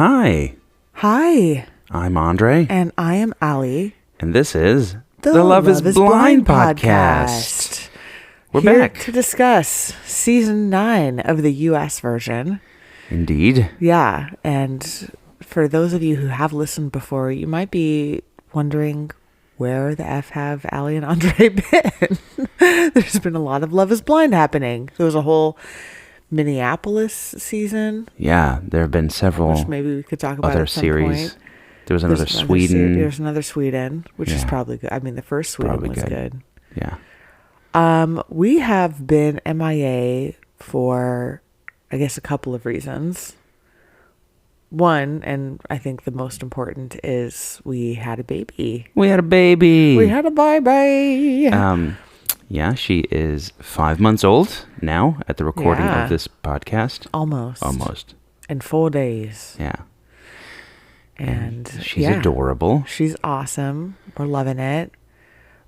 Hi. Hi. I'm Andrei. And I am Alli. And this is the Love is Blind podcast. We're Here back to discuss season 9 of the US version. Indeed. Yeah. And for those of you who have listened before, you might be wondering, where the F have Alli and Andrei been? There's been a lot of Love is Blind happening. There was a whole Minneapolis season. Yeah, there have been several which maybe we could talk about other at some series. point. There was another Sweden. There's another Sweden, which is probably good. I mean, the first Sweden Probably was good. Yeah. We have been MIA for, I guess, a couple of reasons. One, and I think the most important, is we had a baby. We had a baby. We had a baby. Yeah, she is 5 months old now at the recording Yeah. of this podcast. Almost. In 4 days. Yeah. And she's adorable. She's awesome. We're loving it.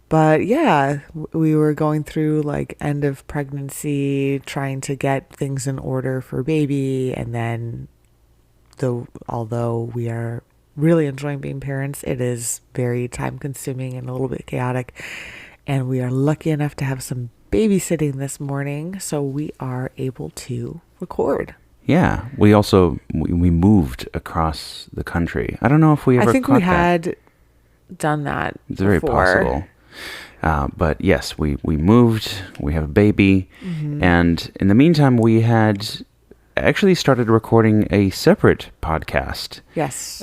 But yeah, we were going through like end of pregnancy, trying to get things in order for baby. And then although we are really enjoying being parents, it is very time consuming and a little bit chaotic. And we are lucky enough to have some babysitting this morning, so we are able to record. Yeah, we also we moved across the country. I don't know if we ever. I think caught we that. had done that. It's very possible. But yes, we moved. We have a baby, and in the meantime, we had actually started recording a separate podcast. Yes.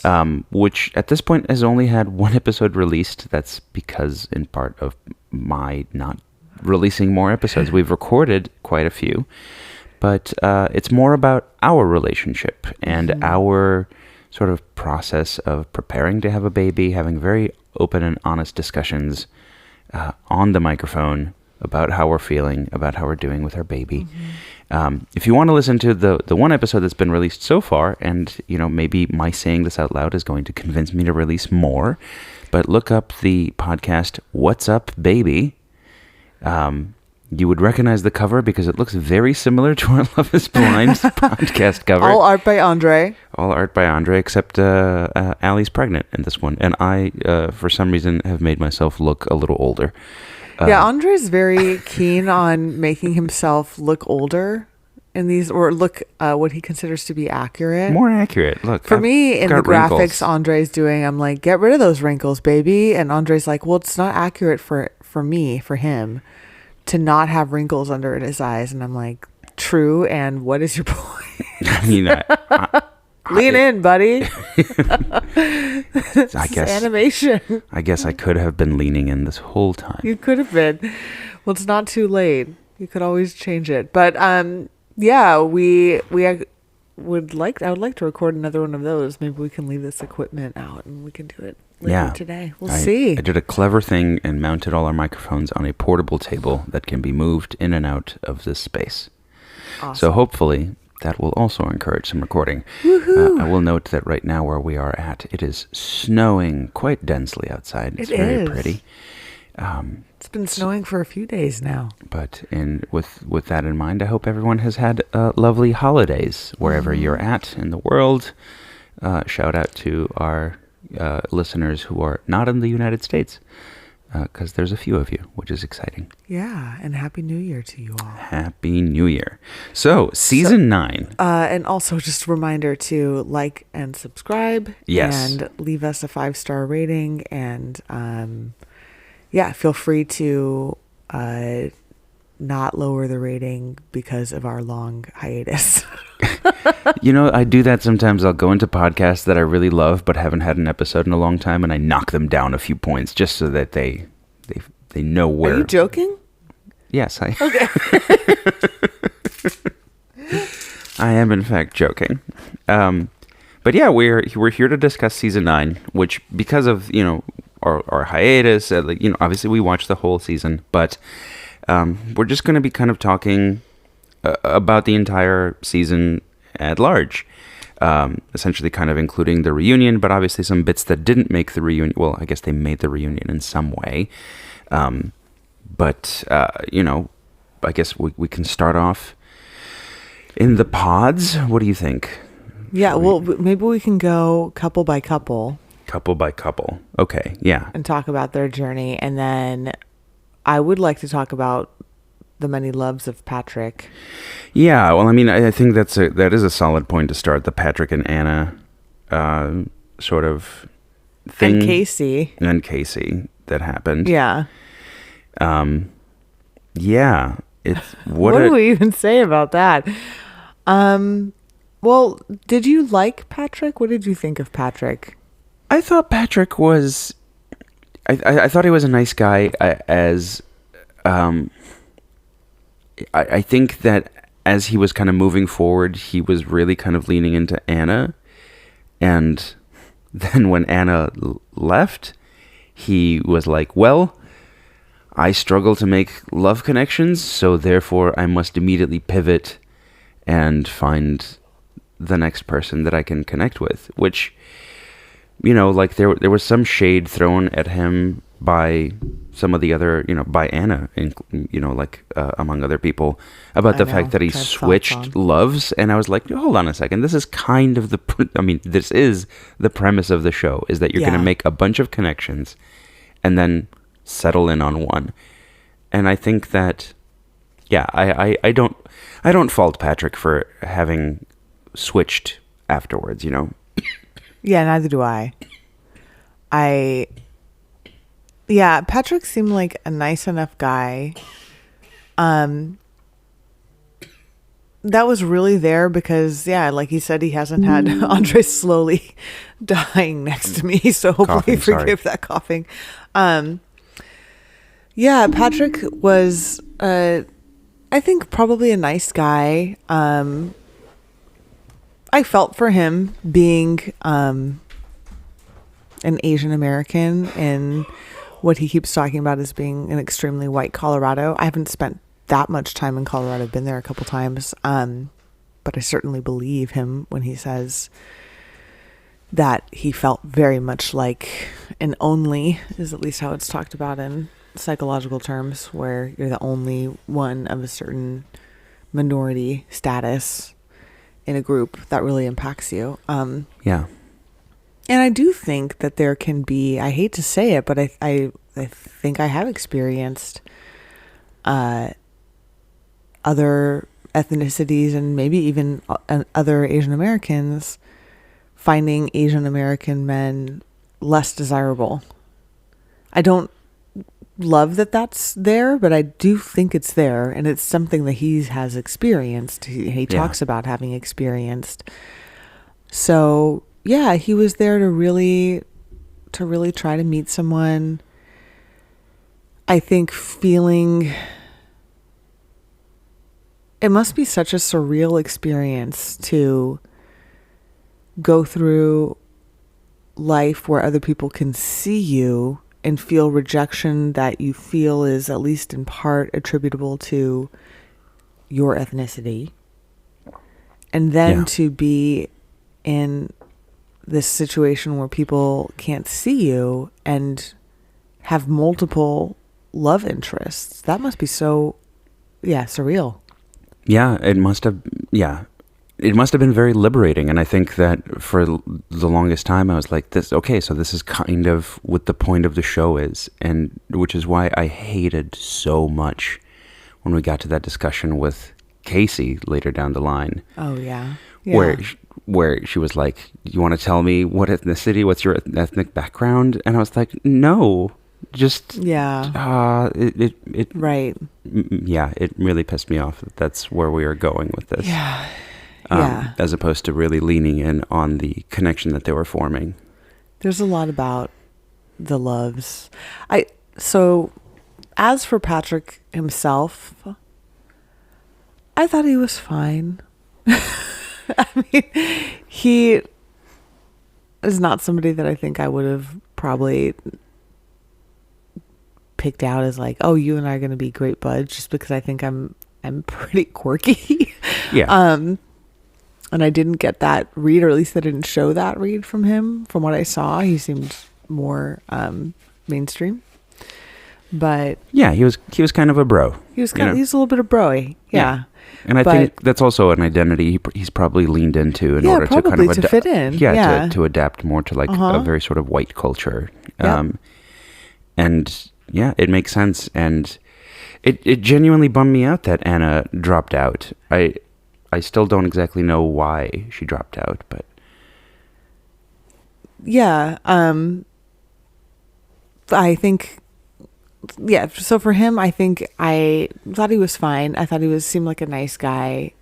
Which at this point has only had one episode released. That's because, in part, of my not releasing more episodes. We've recorded quite a few, but it's more about our relationship and our sort of process of preparing to have a baby, having very open and honest discussions on the microphone about how we're feeling, about how we're doing with our baby. If you want to listen to the one episode that's been released so far, and maybe my saying this out loud is going to convince me to release more, but look up the podcast What's Up Baby. You would recognize the cover because it looks very similar to our Love is Blind podcast cover. All art by Andrei. All art by Andrei, except Alli's pregnant in this one, and I, for some reason, have made myself look a little older. Yeah, Andrei's very keen on making himself look older in these, or look what he considers to be accurate. More accurate. Look, for me, in the graphics wrinkles. Andrei's doing, I'm like, get rid of those wrinkles, baby. And Andrei's like, well, it's not accurate for him, to not have wrinkles under his eyes. And I'm like, true. And what is your point? I mean, Lean in, buddy. I guess animation. I guess I could have been leaning in this whole time. You could have been. Well, it's not too late. You could always change it. But yeah, I would like to record another one of those. Maybe we can leave this equipment out and we can do it later today. We'll see. I did a clever thing and mounted all our microphones on a portable table that can be moved in and out of this space. Awesome. So hopefully that will also encourage some recording. I will note that right now where we are at, it is snowing quite densely outside. It's very pretty. It's been snowing for a few days now. But with that in mind, I hope everyone has had lovely holidays wherever you're at in the world. Shout out to our listeners who are not in the United States, because there's a few of you, which is exciting. Yeah, and Happy New Year to you all. Happy New Year. So, season 9. And also just a reminder to like and subscribe. Yes. And leave us a 5-star rating. And feel free to not lower the rating because of our long hiatus. I do that sometimes. I'll go into podcasts that I really love but haven't had an episode in a long time, and I knock them down a few points just so that they know where. Are you joking? Yes, I. Okay. I am in fact joking. But yeah, we're here to discuss season 9, which, because of our hiatus, obviously we watched the whole season, but we're just going to be kind of talking about the entire season at large. Essentially kind of including the reunion, but obviously some bits that didn't make the reunion. Well, I guess they made the reunion in some way. But I guess we can start off in the pods. What do you think? Yeah, well, maybe we can go couple by couple. Couple by couple. Okay, yeah. And talk about their journey. And then I would like to talk about the many loves of Patrick. Yeah, well, I mean, I think that is a solid point to start. The Patrick and Anna sort of thing. And Casey. And Casey that happened. Yeah. Yeah. It's what do we even say about that? Well, did you like Patrick? What did you think of Patrick? I thought Patrick was... I thought he was a nice guy. I think that as he was kind of moving forward, he was really kind of leaning into Anna. And then when Anna left, he was like, well, I struggle to make love connections, so therefore I must immediately pivot and find the next person that I can connect with. Which, you know, like there was some shade thrown at him by some of the other, you know, by Anna, you know, like among other people, about the fact that he switched loves. And I was like, hold on a second. This is kind of this is the premise of the show, is that you're going to make a bunch of connections and then settle in on one. And I think that, yeah, I don't fault Patrick for having switched afterwards, you know? Yeah, neither do I. Yeah, Patrick seemed like a nice enough guy. That was really there because, yeah, like he said, he hasn't had Andrei slowly dying next to me, so hopefully forgive that coughing. Yeah, Patrick was, I think, probably a nice guy. I felt for him being an Asian American and what he keeps talking about as being an extremely white Colorado. I haven't spent that much time in Colorado. I've been there a couple times. But I certainly believe him when he says that he felt very much like an only, is at least how it's talked about in psychological terms, where you're the only one of a certain minority status in a group that really impacts you. Yeah. And I do think that there can be, I hate to say it, but I think I have experienced other ethnicities and maybe even other Asian Americans finding Asian American men less desirable. I don't love that that's there, but I do think it's there, and it's something that he has experienced. He talks about having experienced. So yeah, he was there to really try to meet someone. I think feeling it must be such a surreal experience to go through life where other people can see you and feel rejection that you feel is at least in part attributable to your ethnicity. And then to be in this situation where people can't see you and have multiple love interests. That must be so, surreal. Yeah, it must have been very liberating. And I think that for the longest time I was like, so this is kind of what the point of the show is. And which is why I hated so much when we got to that discussion with Casey later down the line. Oh, yeah. Where she was like, you want to tell me what ethnicity, what's your ethnic background? And I was like, no, just, right. Yeah, it really pissed me off that that's where we are going with this. As opposed to really leaning in on the connection that they were forming. There's a lot about the loves. So as for Patrick himself, I thought he was fine. I mean, he is not somebody that I think I would have probably picked out as like, oh, you and I are going to be great buds, just because I think I'm pretty quirky. Yeah. And I didn't get that read, or at least I didn't show that read from him. From what I saw, he seemed more mainstream. But yeah, he was kind of a bro. He was a little bit of broy. Yeah. And I But think that's also an identity he's probably leaned into in yeah, order to kind probably of to fit in. Yeah. to adapt more to like a very sort of white culture. Yep. And yeah, it makes sense. And it genuinely bummed me out that Anna dropped out. I still don't exactly know why she dropped out, but Yeah. I think, yeah. So for him, I think I thought he was fine. I thought seemed like a nice guy.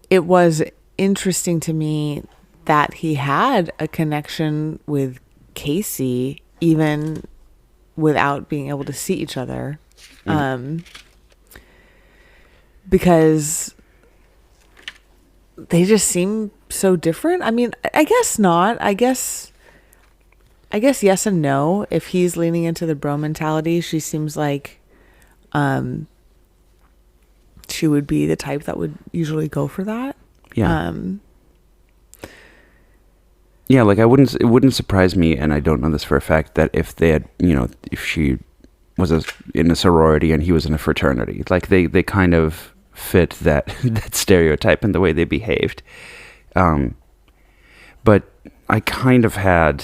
It was interesting to me that he had a connection with Casey, even without being able to see each other. Because they just seem so different. I mean, I guess not. I guess yes and no. If he's leaning into the bro mentality, she seems like she would be the type that would usually go for that. yeah. Yeah, like it wouldn't surprise me, and I don't know this for a fact, that if they had, if she was in a sorority and he was in a fraternity, like they kind of fit that that stereotype in the way they behaved. But I kind of had,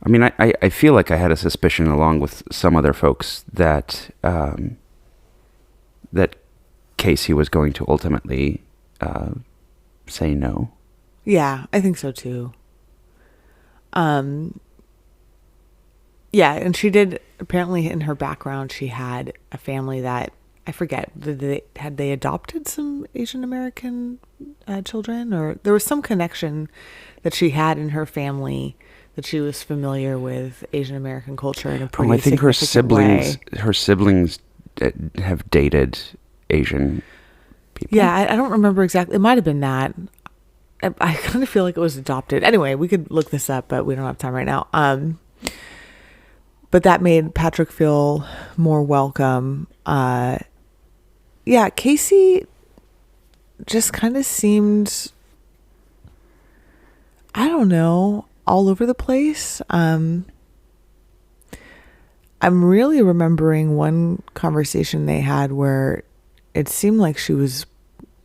I mean, I feel like I had a suspicion along with some other folks that that Casey was going to ultimately say no. Yeah, I think so too. Yeah, and she did, apparently in her background, she had a family that, I forget, had they adopted some Asian American children, or there was some connection that she had in her family, that she was familiar with Asian American culture in a pretty I think significant way. her siblings have dated Asian people. Yeah, I don't remember exactly. It might have been that. I kind of feel like it was adopted. Anyway, we could look this up, but we don't have time right now. But that made Patrick feel more welcome. Yeah, Casey just kind of seemed, I don't know, all over the place. I'm really remembering one conversation they had where it seemed like she was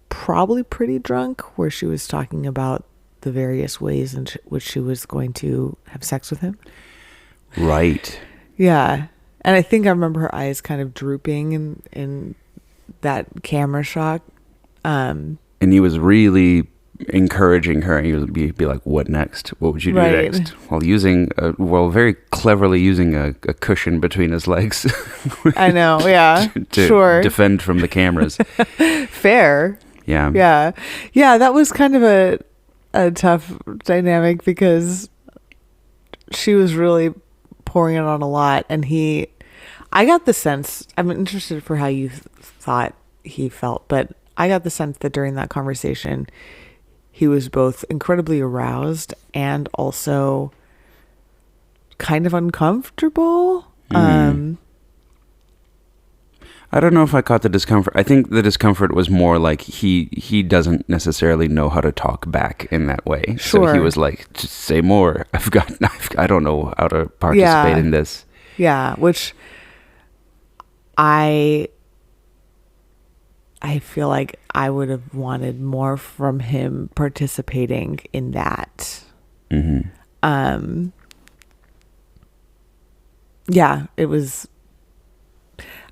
probably pretty drunk, where she was talking about the various ways in which she was going to have sex with him. Right. Yeah. And I think I remember her eyes kind of drooping in that camera shot. And he was really encouraging her, and he would be like, "What next? What would you do Right. next?" While very cleverly using a cushion between his legs. I know. Yeah. to Sure. defend from the cameras. Fair. Yeah. Yeah. Yeah. That was kind of a tough dynamic, because she was really pouring it on a lot, and I got the sense, I'm interested for how you thought he felt, but I got the sense that during that conversation, he was both incredibly aroused and also kind of uncomfortable. I don't know if I caught the discomfort. I think the discomfort was more like he doesn't necessarily know how to talk back in that way. Sure. So he was like, "Just say more. I don't know how to participate in this." Yeah, which I feel like I would have wanted more from him participating in that. Yeah, it was,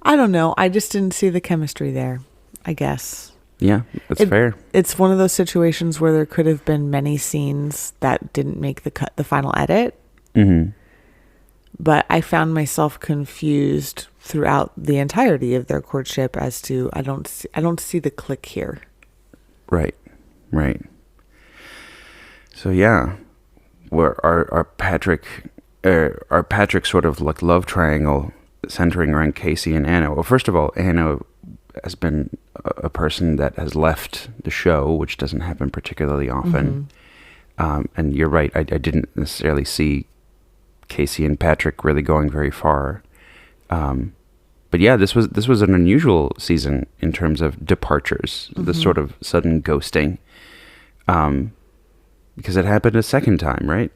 I don't know. I just didn't see the chemistry there, I guess. Yeah, that's fair. It's one of those situations where there could have been many scenes that didn't make the final edit. But I found myself confused throughout the entirety of their courtship as to, I don't see the click here. Right. So yeah, where our Patrick sort of like love triangle centering around Casey and Anna. Well, first of all, Anna has been a person that has left the show, which doesn't happen particularly often. And you're right, I didn't necessarily see Casey and Patrick really going very far. But yeah, this was an unusual season in terms of departures, the sort of sudden ghosting. Because it happened a second time, right?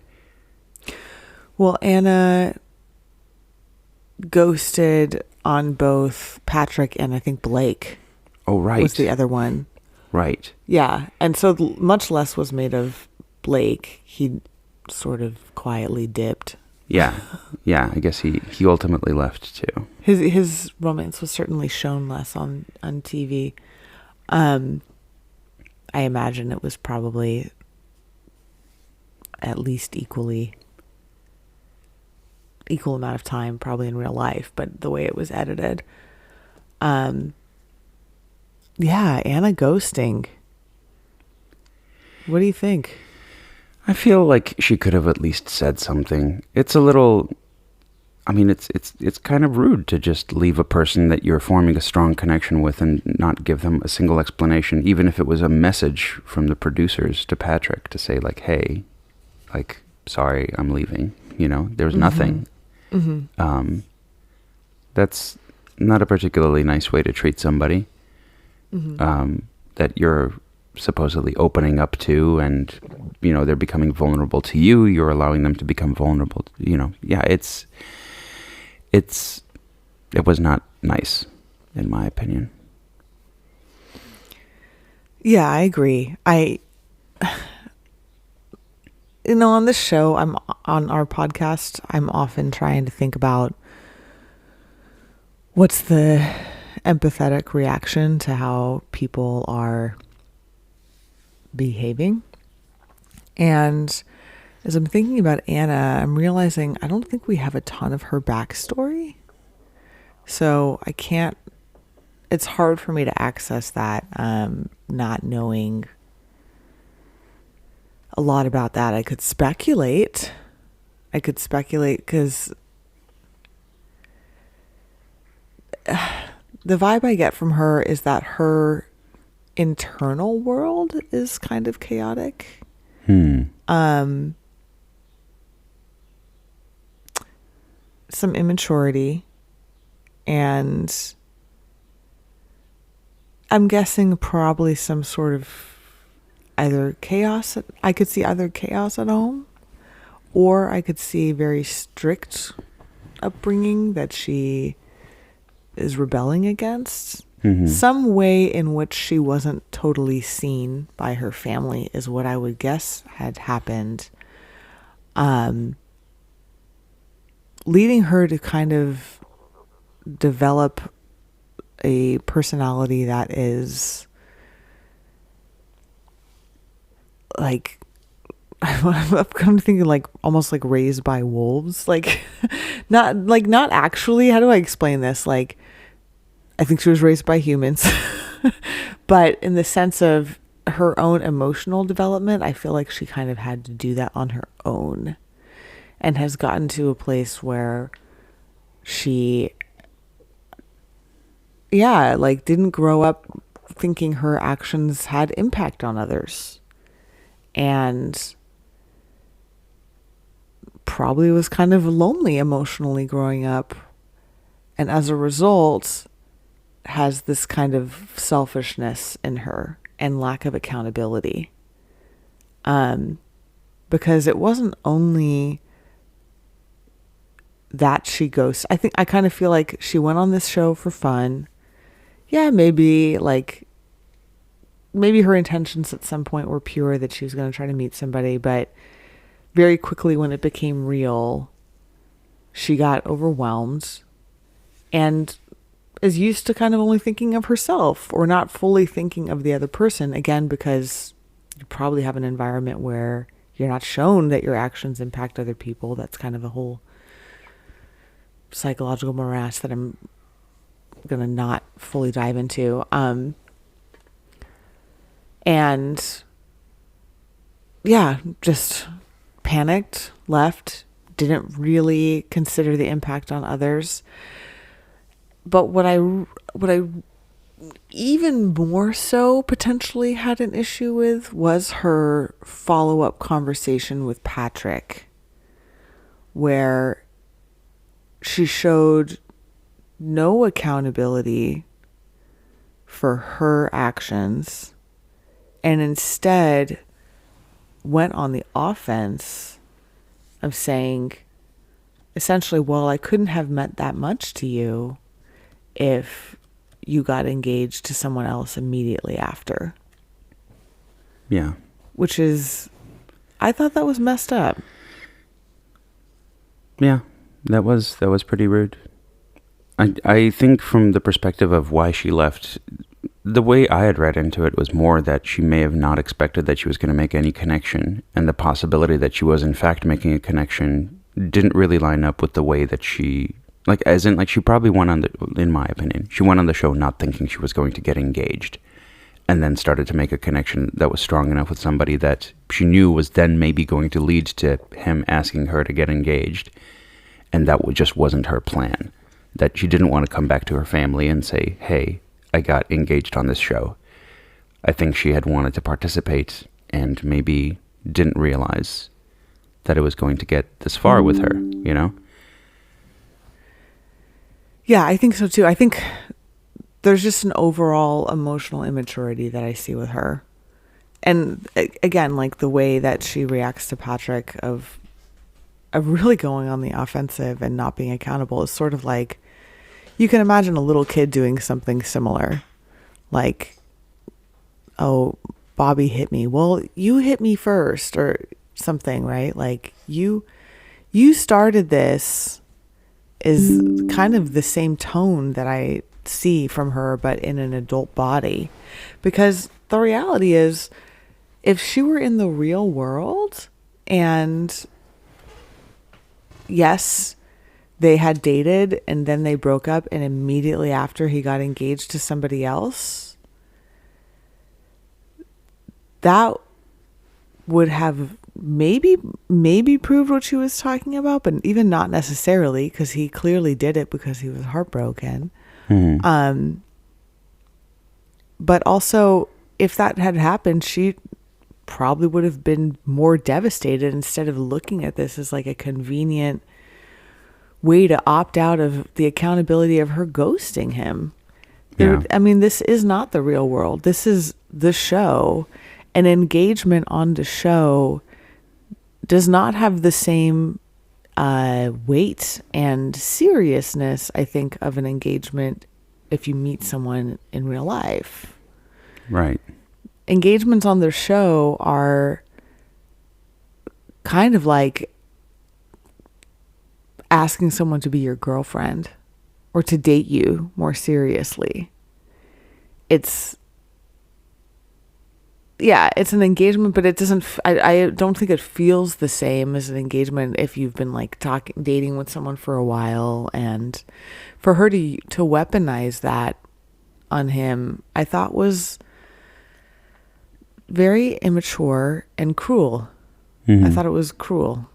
Well, Anna ghosted on both Patrick and I think Blake. Oh, right. Was the other one. Right. Yeah. And so much less was made of Blake. He sort of quietly dipped. Yeah. Yeah. I guess he ultimately left too. His romance was certainly shown less on TV. I imagine it was probably at least equal amount of time probably in real life, but the way it was edited. Yeah, Anna ghosting. What do you think? I feel like she could have at least said something. It's a little, I mean, it's kind of rude to just leave a person that you're forming a strong connection with and not give them a single explanation, even if it was a message from the producers to Patrick to say like, hey, like, sorry, I'm leaving. You know, there's nothing. Mm-hmm. That's not a particularly nice way to treat somebody that you're supposedly opening up to, and, you know, they're becoming vulnerable to you. You're allowing them to become vulnerable. You know, yeah, it was not nice, in my opinion. Yeah, I agree. You know, on this show, on our podcast, I'm often trying to think about what's the empathetic reaction to how people are behaving. And as I'm thinking about Anna, I'm realizing I don't think we have a ton of her backstory. So it's hard for me to access that, not knowing a lot about that. I could speculate because the vibe I get from her is that her internal world is kind of chaotic. Some immaturity, and I'm guessing probably some sort of either chaos. I could see either chaos at home, or I could see very strict upbringing that she is rebelling against. Some way in which she wasn't totally seen by her family is what I would guess had happened, leading her to kind of develop a personality that is like, I'm kind of thinking like almost like raised by wolves, like not actually, how do I explain this? Like, I think she was raised by humans, but in the sense of her own emotional development, I feel like she kind of had to do that on her own, and has gotten to a place where she, like, didn't grow up thinking her actions had impact on others, and probably was kind of lonely emotionally growing up, and as a result has this kind of selfishness in her and lack of accountability, because it wasn't only that she ghosts. I kind of feel like she went on this show for fun. Yeah, maybe her intentions at some point were pure, that she was going to try to meet somebody, but very quickly when it became real, she got overwhelmed and is used to kind of only thinking of herself, or not fully thinking of the other person, again, because you probably have an environment where you're not shown that your actions impact other people. That's kind of a whole psychological morass that I'm going to not fully dive into. And yeah, just panicked, left, didn't really consider the impact on others. But what I even more so potentially had an issue with was her follow-up conversation with Patrick, where she showed no accountability for her actions and instead went on the offense of saying essentially, well, I couldn't have meant that much to you. if you got engaged to someone else immediately after. Yeah. Which is, I thought that was messed up. Yeah, that was pretty rude. I think from the perspective of why she left, the way I had read into it was more that she may have not expected that she was going to make any connection, and the possibility that she was in fact making a connection didn't really line up with the way that she, like, as in, like, she probably went on the, in my opinion, she went on the show not thinking she was going to get engaged, and then started to make a connection that was strong enough with somebody that she knew was then maybe going to lead to him asking her to get engaged, and that just wasn't her plan. That she didn't want to come back to her family and say, hey, I got engaged on this show. I think she had wanted to participate and maybe didn't realize that it was going to get this far with her, you know? Yeah, I think so too. I think there's just an overall emotional immaturity that I see with her. And again, like the way that she reacts to Patrick of really going on the offensive and not being accountable is sort of like, you can imagine a little kid doing something similar. Like, oh, Bobby hit me. Well, you hit me first or something, right? Like you started this is kind of the same tone that I see from her, but in an adult body. Because the reality is, if she were in the real world and yes, they had dated and then they broke up and immediately after he got engaged to somebody else, that would have maybe proved what she was talking about, but even not necessarily, because he clearly did it because he was heartbroken. Mm-hmm. But also, if that had happened, she probably would have been more devastated instead of looking at this as like a convenient way to opt out of the accountability of her ghosting him. Yeah. I mean, this is not the real world. This is the show. An engagement on the show does not have the same weight and seriousness, I think, of an engagement if you meet someone in real life. Right. Engagements on the show are kind of like asking someone to be your girlfriend or to date you more seriously. It's an engagement, but it doesn't, I don't think it feels the same as an engagement if you've been like dating with someone for a while. And for her to weaponize that on him, I thought was very immature and cruel. Mm-hmm. I thought it was cruel.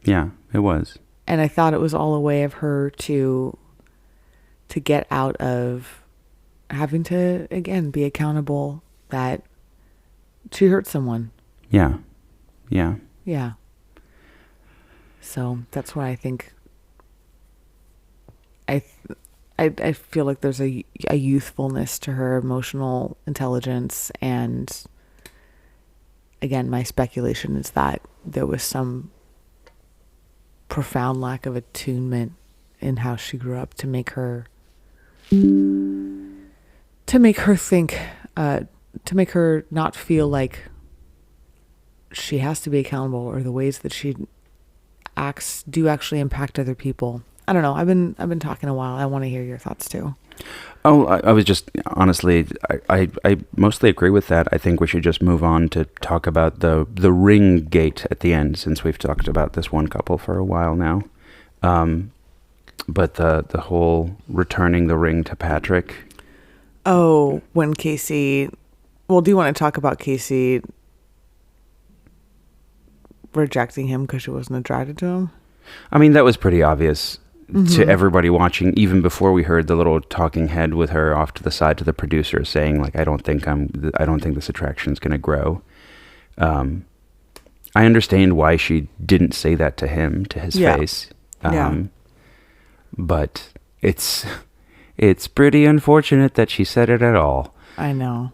Yeah, it was. And I thought it was all a way of her to get out of having to, again, be accountable that she hurt someone. Yeah. Yeah. Yeah. So that's why I think I feel like there's a youthfulness to her emotional intelligence, and again, my speculation is that there was some profound lack of attunement in how she grew up to make her think, to make her not feel like she has to be accountable, or the ways that she acts do actually impact other people. I don't know. I've been talking a while. I want to hear your thoughts too. Oh, I was just, honestly, I mostly agree with that. I think we should just move on to talk about the ring gate at the end, since we've talked about this one couple for a while now. But the whole returning the ring to Patrick. Oh, when Casey... Well, do you want to talk about Casey rejecting him because she wasn't attracted to him? I mean, that was pretty obvious to everybody watching, even before we heard the little talking head with her off to the side to the producer saying, like, I don't think this attraction is going to grow. I understand why she didn't say that to him, to his face. But it's pretty unfortunate that she said it at all. I know.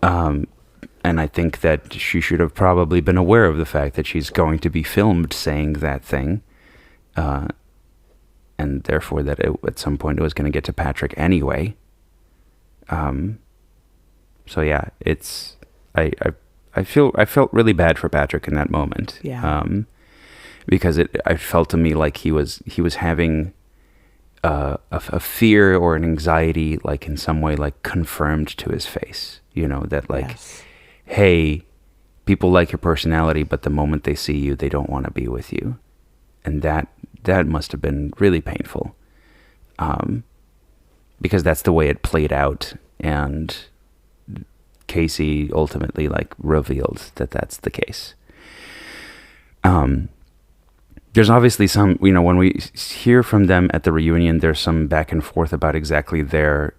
And I think that she should have probably been aware of the fact that she's going to be filmed saying that thing. And therefore that at some point it was going to get to Patrick anyway. So yeah, it's I felt really bad for Patrick in that moment. Yeah. Because I felt to me like he was having a fear or an anxiety, like in some way, like confirmed to his face. You know, that like, Yes. hey, people like your personality, but the moment they see you, they don't want to be with you, and that must have been really painful. Because that's the way it played out, and Casey ultimately like revealed that that's the case. There's obviously some, you know, when we hear from them at the reunion, there's some back and forth about exactly their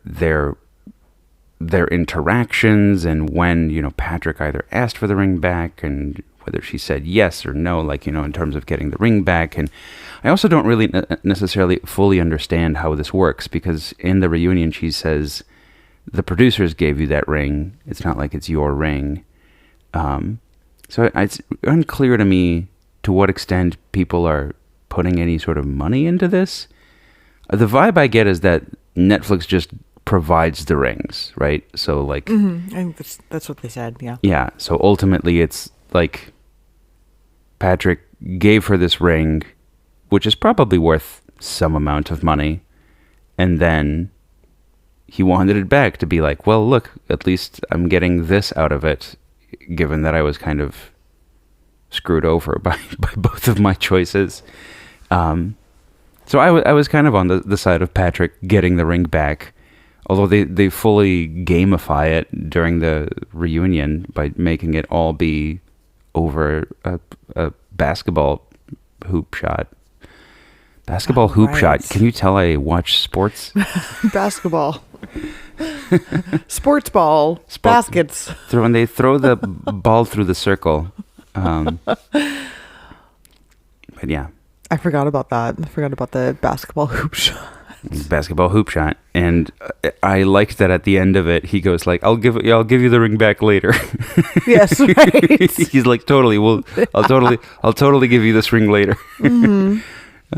interactions, and when, you know, Patrick either asked for the ring back and whether she said yes or no, like, you know, in terms of getting the ring back. And I also don't really necessarily fully understand how this works, because in the reunion she says, the producers gave you that ring. It's not like it's your ring. So it's unclear to me to what extent people are putting any sort of money into this. The vibe I get is that Netflix just provides the rings, right? So like, I think that's what they said. Yeah. yeah. So ultimately, it's like Patrick gave her this ring, which is probably worth some amount of money, and then he wanted it back to be like, well, look, at least I'm getting this out of it, given that I was kind of screwed over by both of my choices. So I was kind of on the side of Patrick getting the ring back, although they fully gamify it during the reunion by making it all be over a basketball hoop shot. Basketball hoop right. shot. Can you tell I watch sports? Basketball. Sports ball. Baskets. When they throw the ball through the circle. But yeah. I forgot about that. I forgot about the basketball hoop shot. Basketball hoop shot. And I liked that at the end of it, he goes like, I'll give you the ring back later. Yes, right. He's like, totally. I'll totally give you this ring later. Mm-hmm.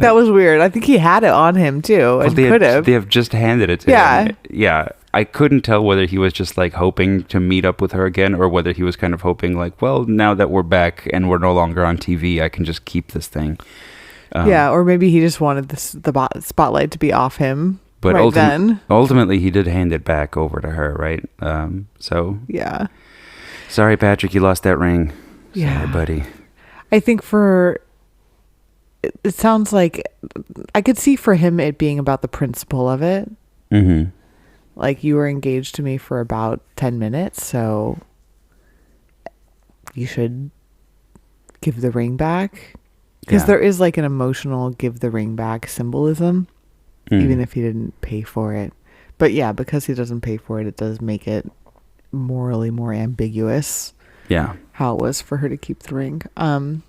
That was weird. I think he had it on him too, and could have. They have just handed it to him. Yeah. I couldn't tell whether he was just like hoping to meet up with her again, or whether he was kind of hoping like, well, now that we're back and we're no longer on TV, I can just keep this thing. Yeah, or maybe he just wanted the spotlight to be off him. But then ultimately, he did hand it back over to her, right? So yeah. Sorry, Patrick, you lost that ring. Yeah, sorry, buddy. I think it sounds like I could see for him it being about the principle of it. Mm-hmm. Like, you were engaged to me for about 10 minutes, so you should give the ring back. Because there is like an emotional give the ring back symbolism, even if he didn't pay for it. But yeah, because he doesn't pay for it, it does make it morally more ambiguous. Yeah. How it was for her to keep the ring. And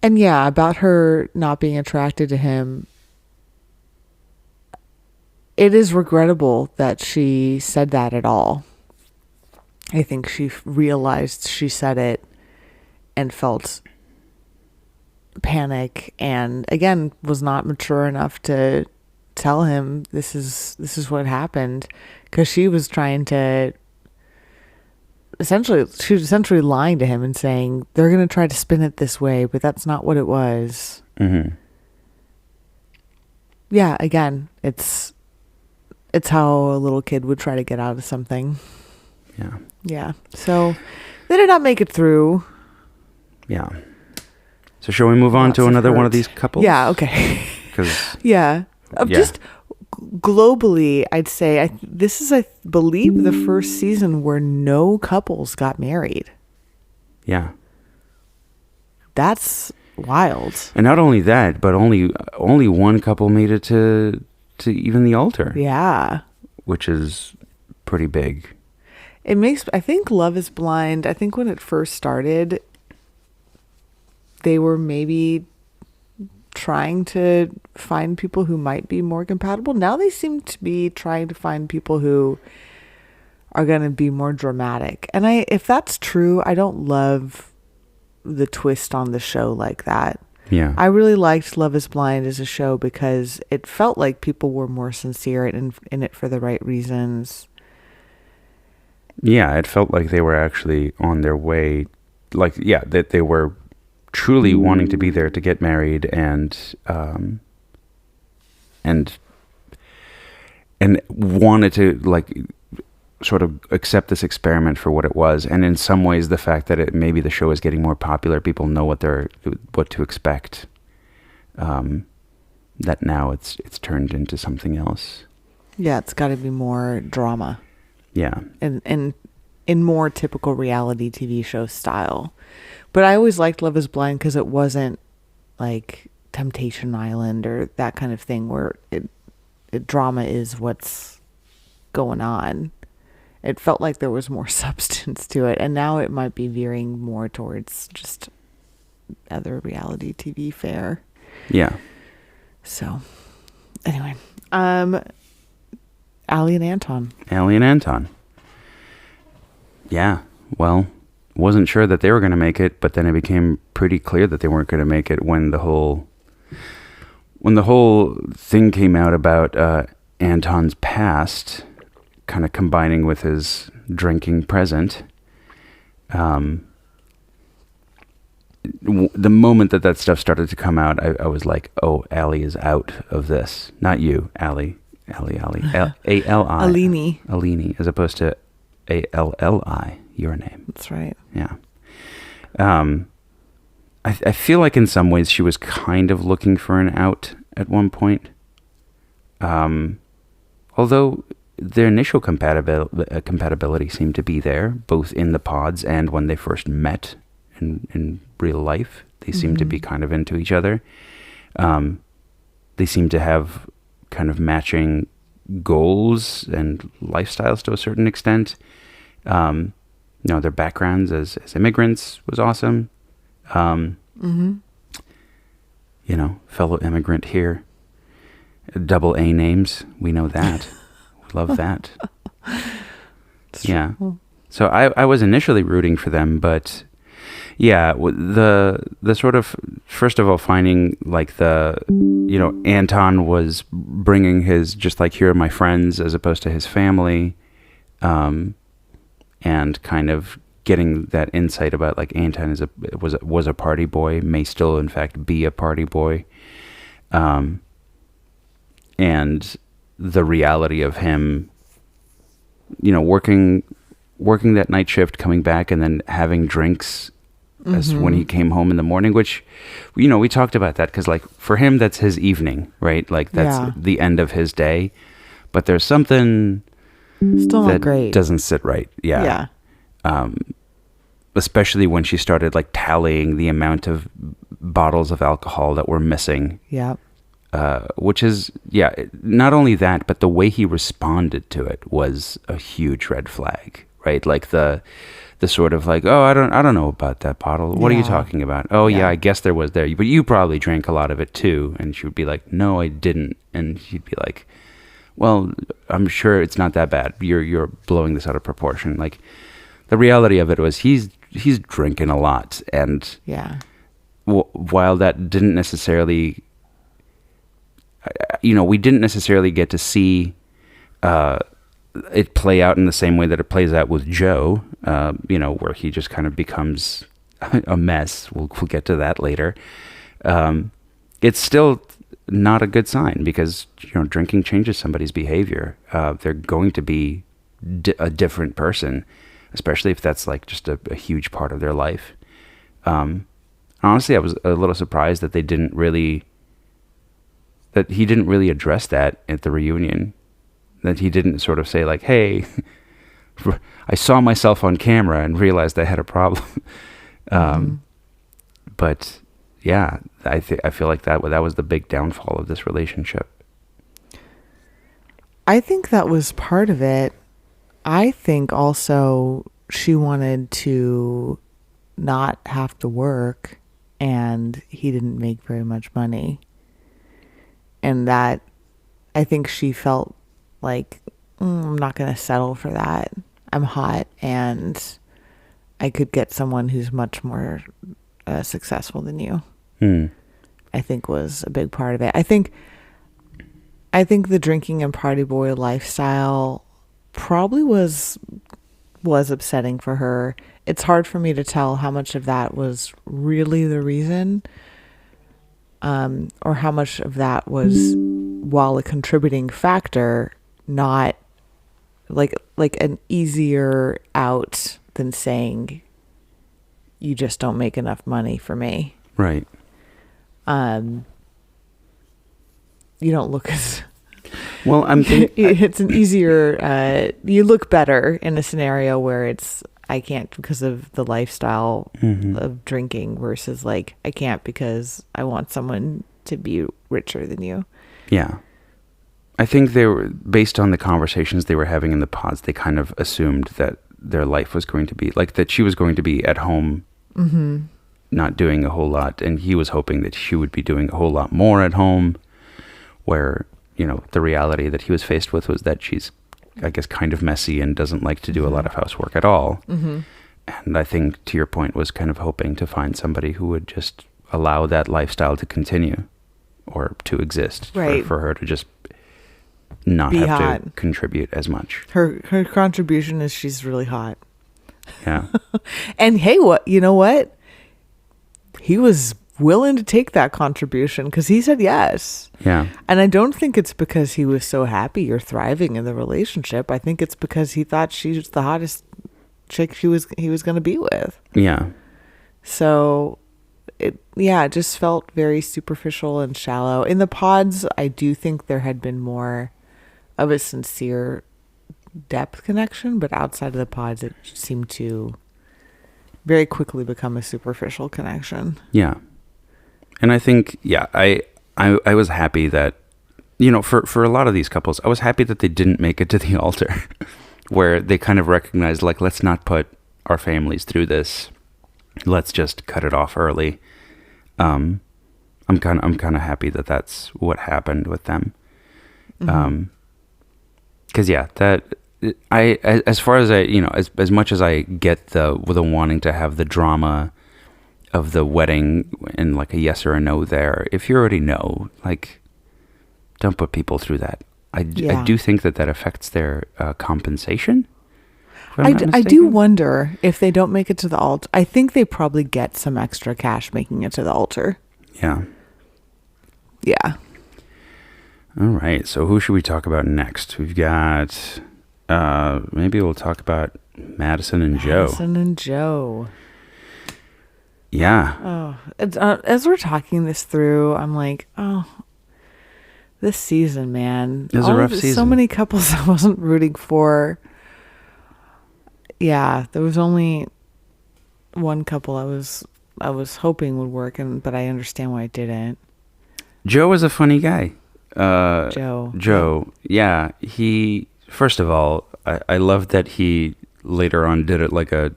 yeah, about her not being attracted to him, it is regrettable that she said that at all. I think she realized she said it and felt panic, and again was not mature enough to tell him this is what happened, because she was trying to she was essentially lying to him and saying they're going to try to spin it this way, but that's not what it was. Mm-hmm. Yeah, again, it's how a little kid would try to get out of something. Yeah, so they did not make it through. Yeah. So shall we move on to another one of these couples? Yeah, okay. Yeah. Just globally, I'd say this is, I believe, the first season where no couples got married. Yeah. That's wild. And not only that, but only one couple made it to even the altar. Yeah. Which is pretty big. It makes, I think Love is Blind, I think when it first started, they were maybe trying to find people who might be more compatible. Now they seem to be trying to find people who are going to be more dramatic. And if that's true, I don't love the twist on the show like that. Yeah. I really liked Love is Blind as a show because it felt like people were more sincere and in it for the right reasons. Yeah, it felt like they were actually on their way, like, yeah, that they were truly wanting to be there to get married and and wanted to, like, sort of accept this experiment for what it was. And in some ways, the fact that maybe the show is getting more popular, people know what to expect. That now it's turned into something else. Yeah, it's got to be more drama. Yeah. And in more typical reality TV show style. But I always liked Love is Blind because it wasn't like Temptation Island or that kind of thing where it drama is what's going on. It felt like there was more substance to it. And now it might be veering more towards just other reality TV fare. Yeah. So, anyway. Alli and Anton. Alli and Anton. Yeah, well, wasn't sure that they were going to make it, but then it became pretty clear that they weren't going to make it when the whole thing came out about Anton's past, kind of combining with his drinking present. The moment that stuff started to come out, I was like, oh, Alli is out of this. Not you, Alli. Ali. A-L-I. Alini. Alini, as opposed to A-L-L-I, your name. That's right. Yeah. I feel like in some ways she was kind of looking for an out at one point. Although their initial compatibility seemed to be there, both in the pods and when they first met in real life. They seemed to be kind of into each other. They seemed to have kind of matching goals and lifestyles to a certain extent. Their backgrounds as immigrants was awesome. Fellow immigrant here. Double A names. We know that. Love that. Yeah. So I was initially rooting for them, but yeah, the sort of, first of all, finding like Anton was bringing his, just like, here are my friends, as opposed to his family, and kind of getting that insight about, like, Anton was a party boy, may still in fact be a party boy, and the reality of him, working that night shift, coming back, and then having drinks as when he came home in the morning, which, we talked about that, because, like, for him, that's his evening, right? Like, that's the end of his day. But there's something still not that great. Doesn't sit right. Yeah. Especially when she started, like, tallying the amount of bottles of alcohol that were missing. Yeah. Which is, not only that, but the way he responded to it was a huge red flag, right? Like the sort of like, oh, I don't know about that bottle. What are you talking about? Oh, yeah, I guess there was there, but you probably drank a lot of it too. And she would be like, no, I didn't. And she'd be like, well, I'm sure it's not that bad. You're blowing this out of proportion. Like, the reality of it was he's drinking a lot, and while that didn't necessarily, we didn't necessarily get to see it play out in the same way that it plays out with Joe, where he just kind of becomes a mess. We'll get to that later. It's still not a good sign, because, drinking changes somebody's behavior. They're going to be a different person, especially if that's, like, just a huge part of their life. Honestly, I was a little surprised that he didn't really address that at the reunion. That he didn't sort of say, like, hey, I saw myself on camera and realized I had a problem. But yeah, I feel like that was the big downfall of this relationship. I think that was part of it. I think also she wanted to not have to work, and he didn't make very much money. And that, I think she felt like, I'm not going to settle for that. I'm hot, and I could get someone who's much more successful than you. I think was a big part of it. I think the drinking and party boy lifestyle probably was upsetting for her. It's hard for me to tell how much of that was really the reason, or how much of that was, while a contributing factor, not like an easier out than saying you just don't make enough money for me. Right. You don't look as well. It's an easier. You look better in a scenario where it's I can't because of the lifestyle of drinking versus like I can't because I want someone to be richer than you. Yeah. I think they were, based on the conversations they were having in the pods, they kind of assumed that their life was going to be like that. She was going to be at home, not doing a whole lot, and he was hoping that she would be doing a whole lot more at home. Where, you know, the reality that he was faced with was that she's, I guess, kind of messy and doesn't like to do a lot of housework at all. And I think, to your point, was kind of hoping to find somebody who would just allow that lifestyle to continue or to exist, right? For her to just not be have hot. to contribute as much. Her contribution is she's really hot. Yeah. And hey, you know what? He was willing to take that contribution because he said yes. Yeah. And I don't think it's because he was so happy or thriving in the relationship. I think it's because he thought she was the hottest chick he was going to be with. Yeah. So it just felt very superficial and shallow. In the pods, I do think there had been more of a sincere depth connection, but outside of the pods, it seemed to very quickly become a superficial connection. Yeah. And I think, I was happy that, you know, for a lot of these couples, I was happy that they didn't make it to the altar, where they kind of recognized, like, let's not put our families through this. Let's just cut it off early. I'm kind of happy that that's what happened with them. Because as far as I, you know, as much as I get the wanting to have the drama of the wedding and like a yes or a no there, if you already know, like, don't put people through that. I do think that affects their compensation. I do wonder if they don't make it to the altar. I think they probably get some extra cash making it to the altar. Yeah. Yeah. All right. So who should we talk about next? We've got, maybe we'll talk about Madison and Joe. Madison and Joe. Yeah. Oh, as we're talking this through, I'm like, this season, man. It was a rough season. So many couples I wasn't rooting for. Yeah, there was only one couple I was hoping would work, but I understand why it didn't. Joe was a funny guy. Joe. Yeah. He, first of all, I loved that he later on did it like a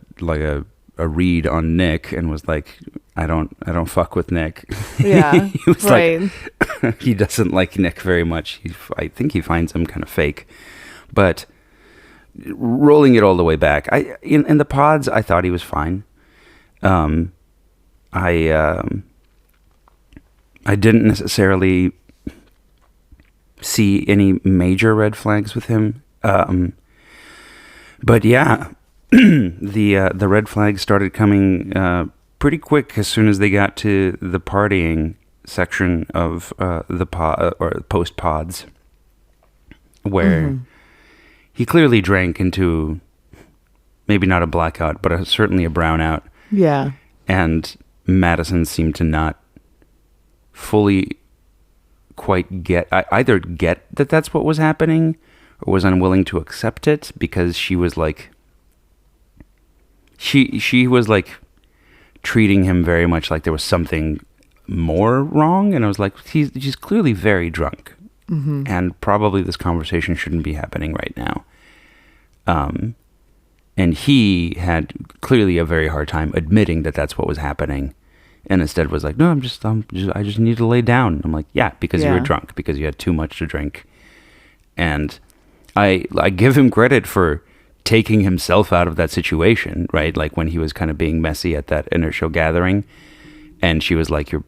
read on Nick and was like, I don't fuck with Nick. Yeah. He was right. like, he doesn't like Nick very much. I think he finds him kind of fake. But rolling it all the way back, in the pods, I thought he was fine. I didn't necessarily see any major red flags with him. But yeah, the red flags started coming pretty quick as soon as they got to the partying section of the pod or post pods, where he clearly drank into maybe not a blackout, but certainly a brownout. Yeah. And Madison seemed to not fully quite either get that that's what was happening, or was unwilling to accept it, because she was like, she was like treating him very much like there was something more wrong, and I was like, she's clearly very drunk, and probably this conversation shouldn't be happening right now. And he had clearly a very hard time admitting that that's what was happening, and instead was like, no, I just need to lay down. I'm like, yeah, because you were drunk, because you had too much to drink. And I give him credit for taking himself out of that situation, right? Like when he was kind of being messy at that inner show gathering, and she was like, you're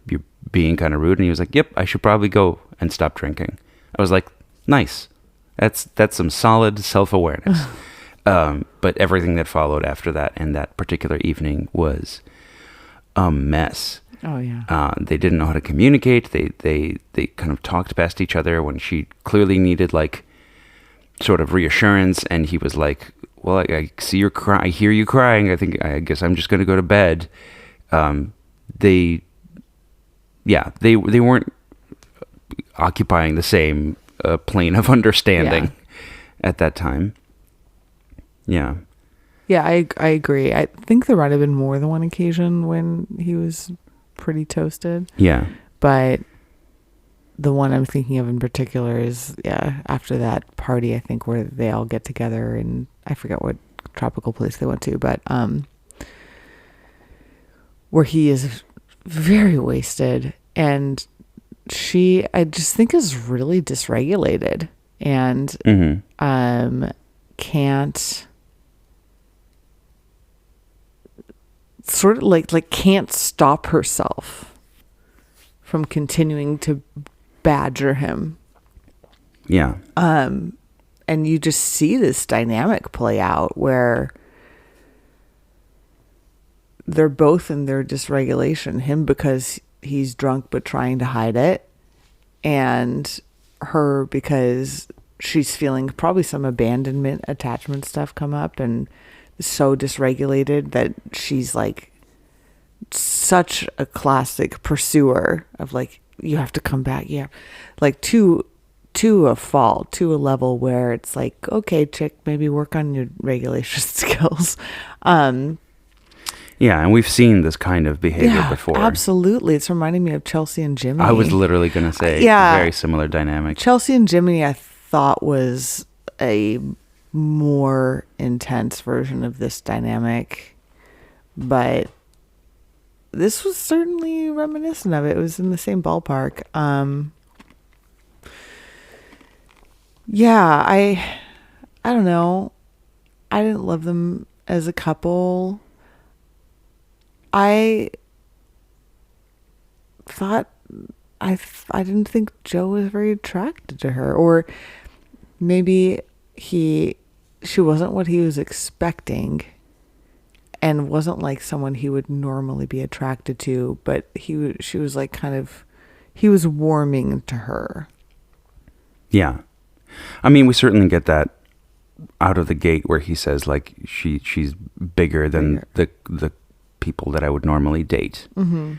being kind of rude, and he was like, "Yep, I should probably go and stop drinking." I was like, "Nice, that's some solid self-awareness." But everything that followed after that and that particular evening was a mess. Oh yeah. They didn't know how to communicate. They kind of talked past each other when she clearly needed like sort of reassurance, and he was like, "Well, I see you're crying. I hear you crying. I guess I'm just going to go to bed." They weren't occupying the same plane of understanding at that time. Yeah. Yeah, I agree. I think there might have been more than one occasion when he was pretty toasted. Yeah. But the one I'm thinking of in particular is, after that party, I think, where they all get together, and I forget what tropical place they went to, but where he is very wasted, and she, I just think, is really dysregulated and can't sort of like can't stop herself from continuing to badger him. Yeah. And you just see this dynamic play out where they're both in their dysregulation, him because he's drunk but trying to hide it, and her because she's feeling probably some abandonment attachment stuff come up and so dysregulated that she's like such a classic pursuer of like, you have to come back, like to a fault, to a level where it's like, okay, chick, maybe work on your regulation skills. Yeah, and we've seen this kind of behavior before. Absolutely. It's reminding me of Chelsea and Jimmy. I was literally going to say, very similar dynamic. Chelsea and Jimmy, I thought, was a more intense version of this dynamic, but this was certainly reminiscent of it. It was in the same ballpark. I don't know. I didn't love them as a couple. I didn't think Joe was very attracted to her, or maybe she wasn't what he was expecting and wasn't like someone he would normally be attracted to, but she was like he was warming to her. Yeah. I mean, we certainly get that out of the gate where he says like she's bigger than the people that I would normally date. Which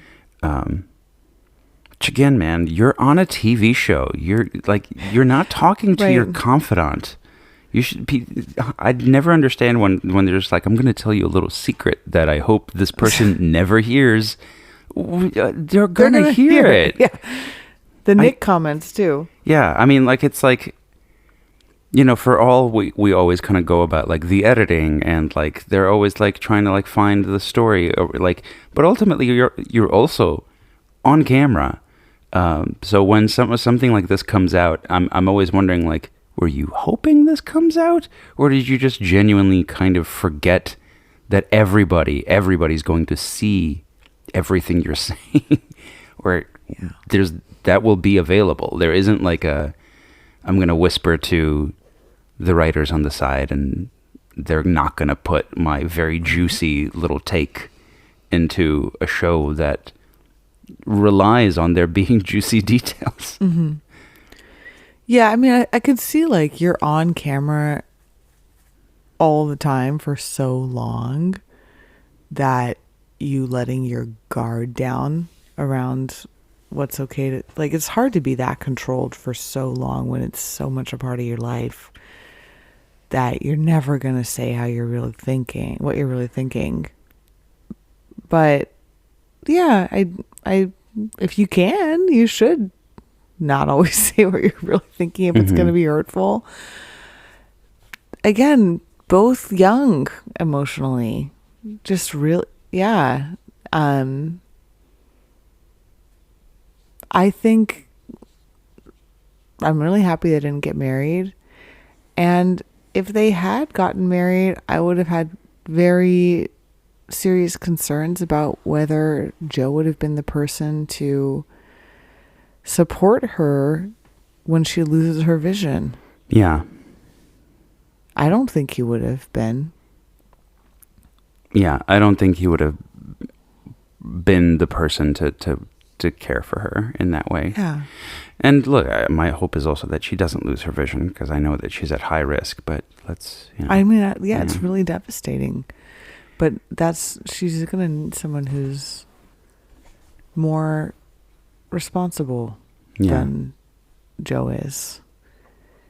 again, man, you're on a TV show. You're not talking to your confidant. You should be. I'd never understand when they're just like, I'm going to tell you a little secret that I hope this person never hears. They're going to hear it. Yeah. The Nick comments too. Yeah. I mean, like, it's like, for all we always kind of go about like the editing and like, they're always like trying to like find the story or like, but ultimately you're also on camera. So when something like this comes out, I'm always wondering like, were you hoping this comes out, or did you just genuinely kind of forget that everybody's going to see everything you're saying, or that will be available. There isn't like I'm going to whisper to the writers on the side and they're not going to put my very juicy little take into a show that relies on there being juicy details. Mm-hmm. Yeah, I mean, I could see like you're on camera all the time for so long that you letting your guard down around what's okay to, like, it's hard to be that controlled for so long when it's so much a part of your life that you're never going to say how you're really thinking, what you're really thinking. But yeah, I if you can, you should not always say what you're really thinking if it's going to be hurtful. Again, both young emotionally, just real. Yeah. I think I'm really happy they didn't get married. And if they had gotten married, I would have had very serious concerns about whether Joe would have been the person to support her when she loses her vision. Yeah. I don't think he would have been. Yeah, I don't think he would have been the person to care for her in that way. Yeah. And look, my hope is also that she doesn't lose her vision, because I know that she's at high risk, but let's, I mean, yeah, it's really devastating. But she's going to need someone who's more responsible than Joe is.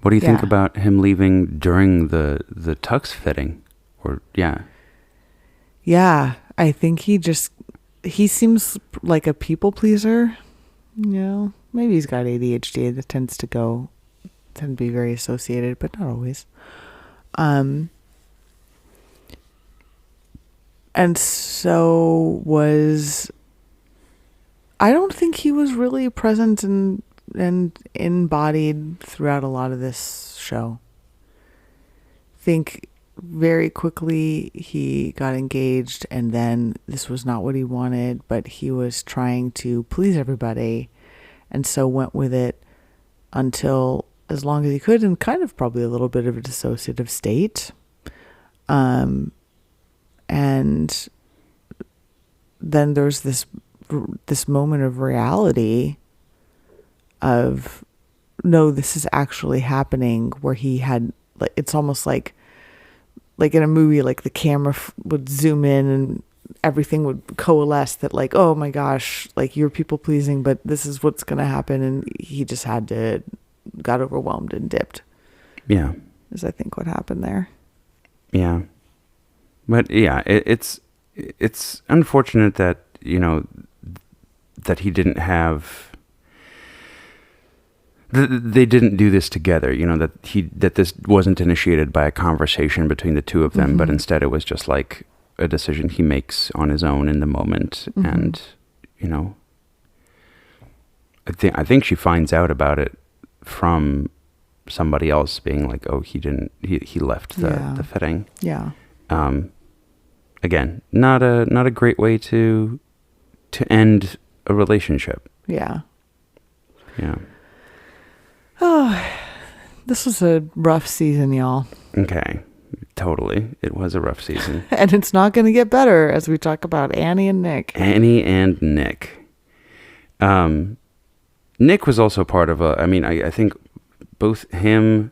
What do you think about him leaving during the tux fitting? Yeah, I think he seems like a people pleaser. Maybe he's got ADHD that tends to be very associated, but not always. And so I don't think he was really present and embodied throughout a lot of this show. Think very quickly he got engaged, and then this was not what he wanted, but he was trying to please everybody, and so went with it until as long as he could, and kind of probably a little bit of a dissociative state. And then there's this moment of reality of, no, this is actually happening, where he had, like, it's almost like in a movie, like the camera would zoom in and everything would coalesce that, like, oh my gosh, like, you're people pleasing, but this is what's going to happen. And he just got overwhelmed and dipped. Yeah. Is I think what happened there. Yeah. But yeah, it's unfortunate that, that he didn't have, they didn't do this together, that this wasn't initiated by a conversation between the two of them, but instead it was just like a decision he makes on his own in the moment. And, I think she finds out about it from somebody else being like, oh, he left the fitting. Yeah. Again, not a great way to end a relationship. Yeah. Yeah. Oh, this was a rough season, y'all. Okay. Totally. It was a rough season. And it's not going to get better as we talk about Annie and Nick. Annie and Nick. Nick was also part of I think both Annie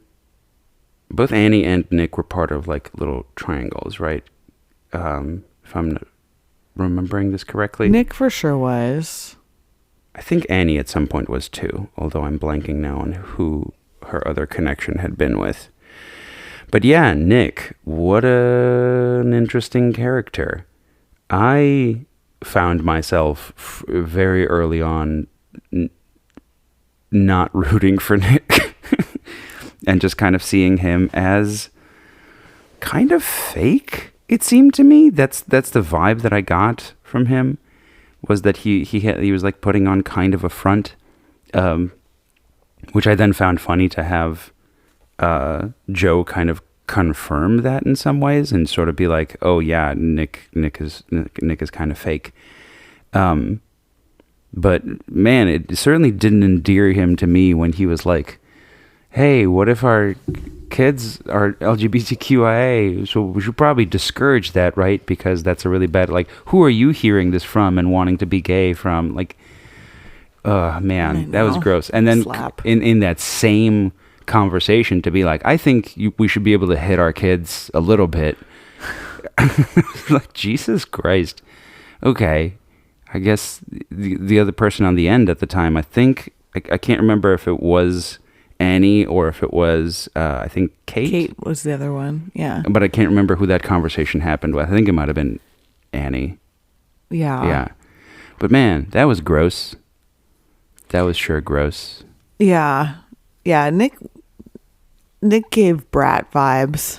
and Nick were part of like little triangles, right? If I'm remembering this correctly. Nick for sure was. I think Annie at some point was too, although I'm blanking now on who her other connection had been with. But yeah, Nick, what an interesting character. I found myself very early on not rooting for Nick and just kind of seeing him as kind of fake, it seemed to me. That's the vibe that I got from him. Was that he was like putting on kind of a front, which I then found funny to have Joe kind of confirm that in some ways and sort of be like, oh yeah, Nick is kind of fake. But man, it certainly didn't endear him to me when he was like, hey, what if our kids are LGBTQIA, so we should probably discourage that, right? Because that's a really bad, like, who are you hearing this from and wanting to be gay from? Like, man, that was gross. And then in that same conversation to be like, I think we should be able to hit our kids a little bit. Like, Jesus Christ. Okay. I guess the other person on the end at the time, I think, I can't remember if it was Annie or if it was I think Kate. Kate was the other one. Yeah. But I can't remember who that conversation happened with. I think it might have been Annie. Yeah. But man, that was gross. That was sure gross. Yeah. Nick gave brat vibes.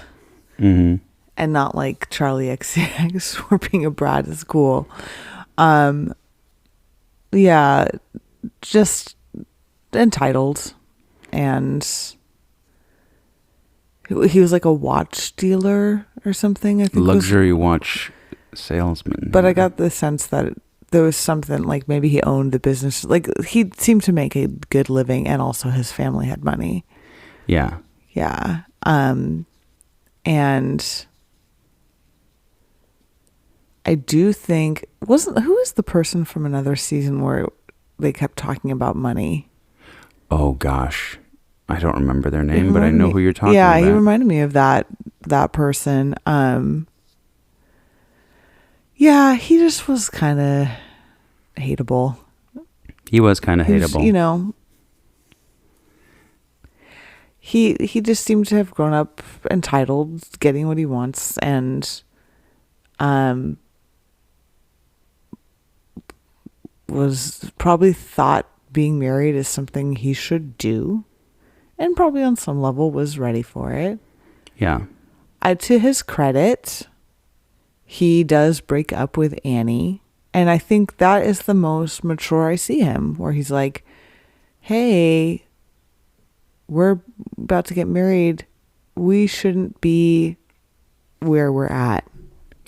And not like Charlie XCX for being a brat is cool. Just entitled. And he was like a watch dealer or something, I think. Luxury watch salesman. But I got the sense that there was something like maybe he owned the business. Like he seemed to make a good living, and also his family had money. Yeah. Yeah. And I do think who is the person from another season where they kept talking about money? Oh gosh, I don't remember their name, but I know who you're talking about. Yeah, he reminded me of that person. Yeah, he just was kind of hateable. He was kind of hateable. You know, he just seemed to have grown up entitled, getting what he wants, and was probably thought being married is something he should do, and probably on some level was ready for it. Yeah. To his credit, he does break up with Annie, and I think that is the most mature I see him, where he's like, hey, we're about to get married. We shouldn't be where we're at.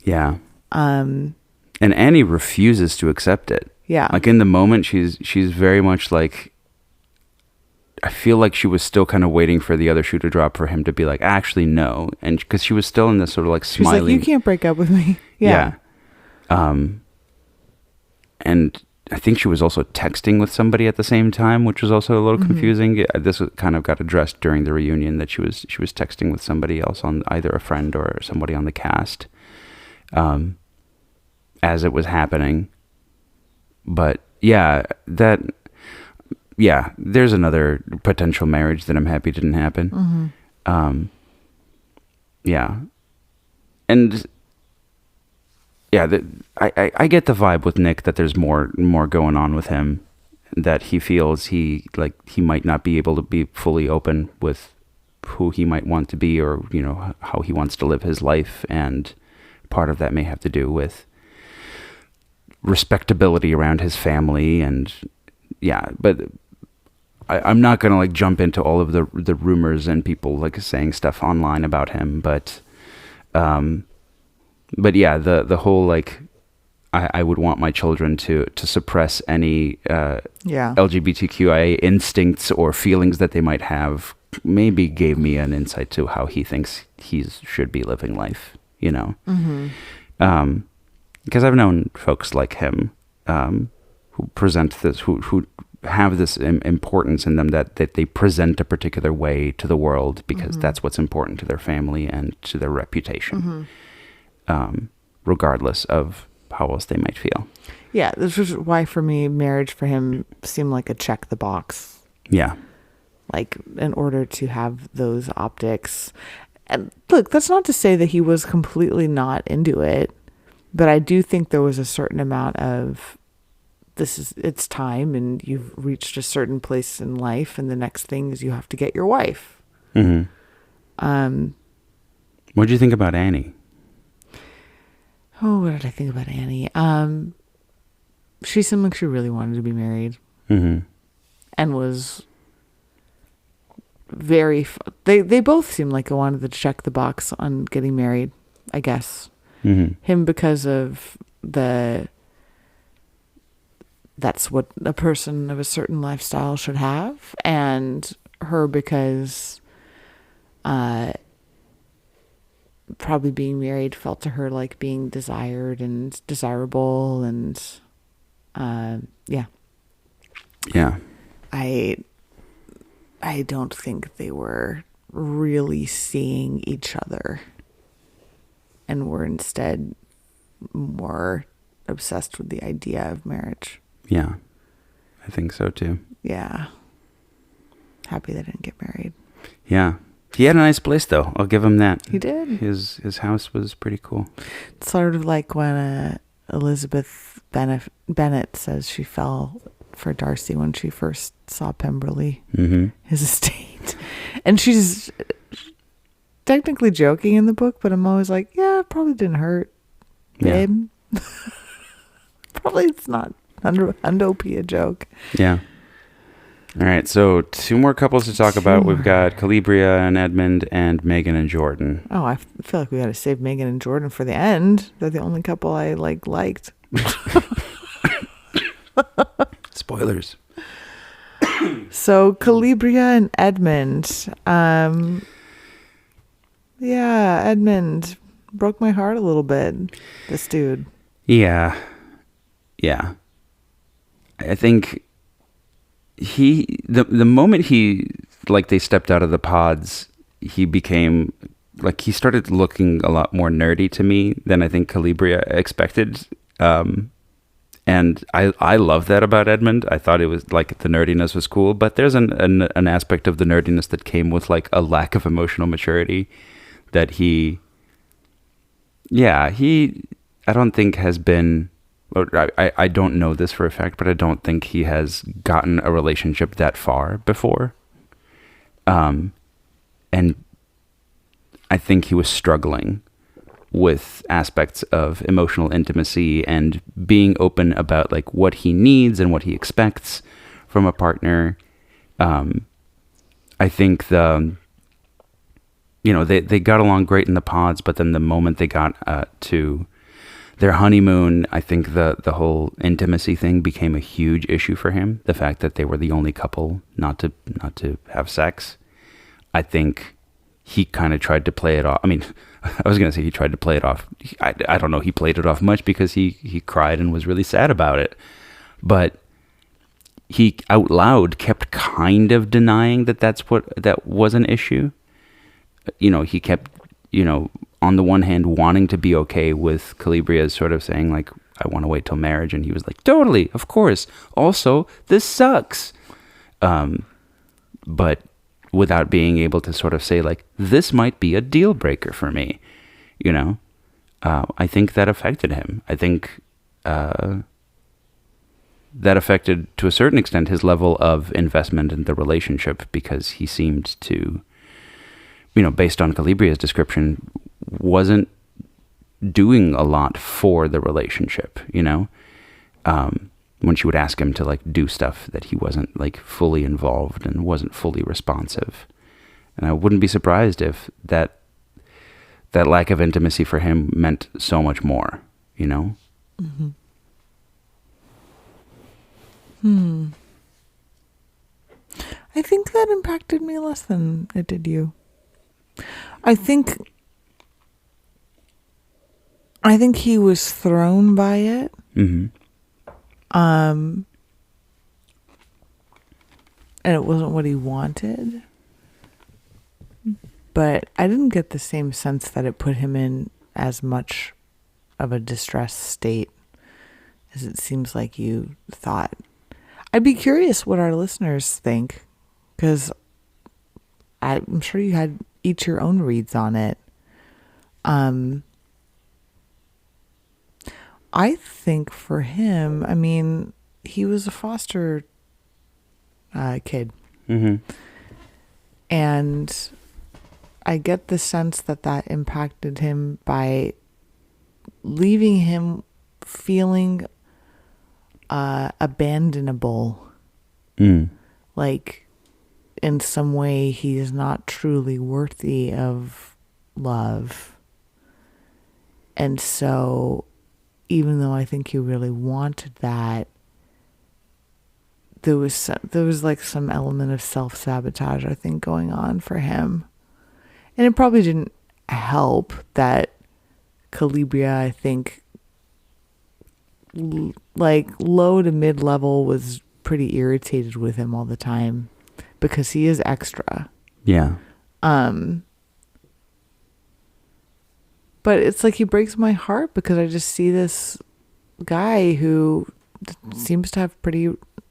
Yeah. And Annie refuses to accept it. Yeah. Like in the moment, she's very much like, I feel like she was still kind of waiting for the other shoe to drop for him to be like, actually, no. And because she was still in this sort of like smiling. She's like, you can't break up with me. Yeah. And I think she was also texting with somebody at the same time, which was also a little confusing. This kind of got addressed during the reunion that she was texting with somebody else, on either a friend or somebody on the cast, as it was happening. But yeah, there's another potential marriage that I'm happy didn't happen. Yeah. And yeah, I get the vibe with Nick that there's more going on with him, that he feels he might not be able to be fully open with who he might want to be, or, you know, how he wants to live his life. And part of that may have to do with respectability around his family. And yeah, but I'm not going to like jump into all of the rumors and people like saying stuff online about him, but yeah, the whole like, I would want my children to suppress any LGBTQIA instincts or feelings that they might have, maybe gave me an insight to how he thinks he should be living life, you know? Because I've known folks like him who present this, who have this importance in them, that they present a particular way to the world because that's what's important to their family and to their reputation, regardless of how else they might feel. Yeah, this is why for me, marriage for him seemed like a check the box. Yeah. Like, in order to have those optics. And look, that's not to say that he was completely not into it, but I do think there was a certain amount of, it's time, and you've reached a certain place in life, and the next thing is you have to get your wife. What did you think about Annie? Oh, what did I think about Annie? She seemed like she really wanted to be married, and was very. They both seemed like they wanted to check the box on getting married, I guess. Him because of that's what a person of a certain lifestyle should have, and her because probably being married felt to her like being desired and desirable, and yeah. I don't think they were really seeing each other, and were instead more obsessed with the idea of marriage. Yeah, I think so too. Yeah. Happy they didn't get married. Yeah. He had a nice place though. I'll give him that. He did. His house was pretty cool. It's sort of like when Elizabeth Bennet says she fell for Darcy when she first saw Pemberley, his estate. And she's technically joking in the book, but I'm always like, yeah, it probably didn't hurt, babe. Yeah. Probably it's not Undopia a joke. Yeah. All right, so 2 more couples to talk about. We've got Calibria and Edmund, and Megan and Jordan. Oh, I feel like we got to save Megan and Jordan for the end. They're the only couple I liked. Spoilers. So Calibria and Edmund. Yeah, Edmund broke my heart a little bit. This dude. Yeah. Yeah. I think the moment they stepped out of the pods, he became like, he started looking a lot more nerdy to me than I think Calibria expected. And I love that about Edmund. I thought it was like the nerdiness was cool, but there's an aspect of the nerdiness that came with like a lack of emotional maturity that I don't think has been, I don't know this for a fact, but I don't think he has gotten a relationship that far before. And I think he was struggling with aspects of emotional intimacy and being open about like what he needs and what he expects from a partner. I think they got along great in the pods, but then the moment they got to their honeymoon, I think the whole intimacy thing became a huge issue for him. The fact that they were the only couple not to have sex. I think he kind of tried to play it off. I mean, I was going to say he tried to play it off. I don't know. He played it off much because he cried and was really sad about it. But he out loud kept kind of denying that was an issue. He kept, on the one hand wanting to be okay with Calibria's sort of saying like, I want to wait till marriage. And he was like, totally, of course. Also, this sucks. But without being able to sort of say like, this might be a deal breaker for me, I think that affected him. I think that affected to a certain extent his level of investment in the relationship, because he seemed to, based on Calibria's description, wasn't doing a lot for the relationship, when she would ask him to like do stuff that he wasn't like fully involved and wasn't fully responsive. And I wouldn't be surprised if that lack of intimacy for him meant so much more, Mm-hmm. I think that impacted me less than it did you. I think he was thrown by it. Mm-hmm. And it wasn't what he wanted. But I didn't get the same sense that it put him in as much of a distressed state as it seems like you thought. I'd be curious what our listeners think, because I'm sure you had each your own reads on it. I think for him, I mean, he was a foster kid. Mm-hmm. And I get the sense that impacted him by leaving him feeling abandonable. Like in some way he is not truly worthy of love. And so even though I think he really wanted that, there was like some element of self-sabotage, I think, going on for him. And it probably didn't help that Calibria, I think, like low to mid-level, was pretty irritated with him all the time because he is extra. Yeah. But it's like he breaks my heart because I just see this guy who seems to have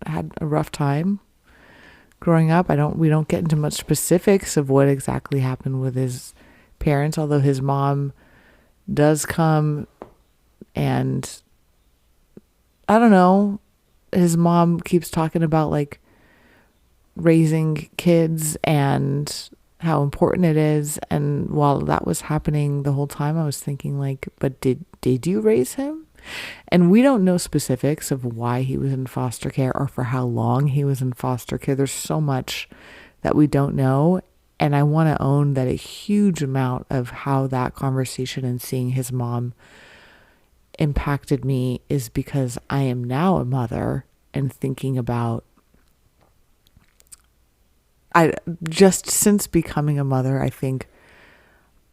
had a rough time growing up. We don't get into much specifics of what exactly happened with his parents, although his mom does come, and I don't know, his mom keeps talking about like raising kids and how important it is. And while that was happening the whole time, I was thinking like, but did you raise him? And we don't know specifics of why he was in foster care or for how long he was in foster care. There's so much that we don't know. And I want to own that a huge amount of how that conversation and seeing his mom impacted me is because I am now a mother and thinking about, I just since becoming a mother, I think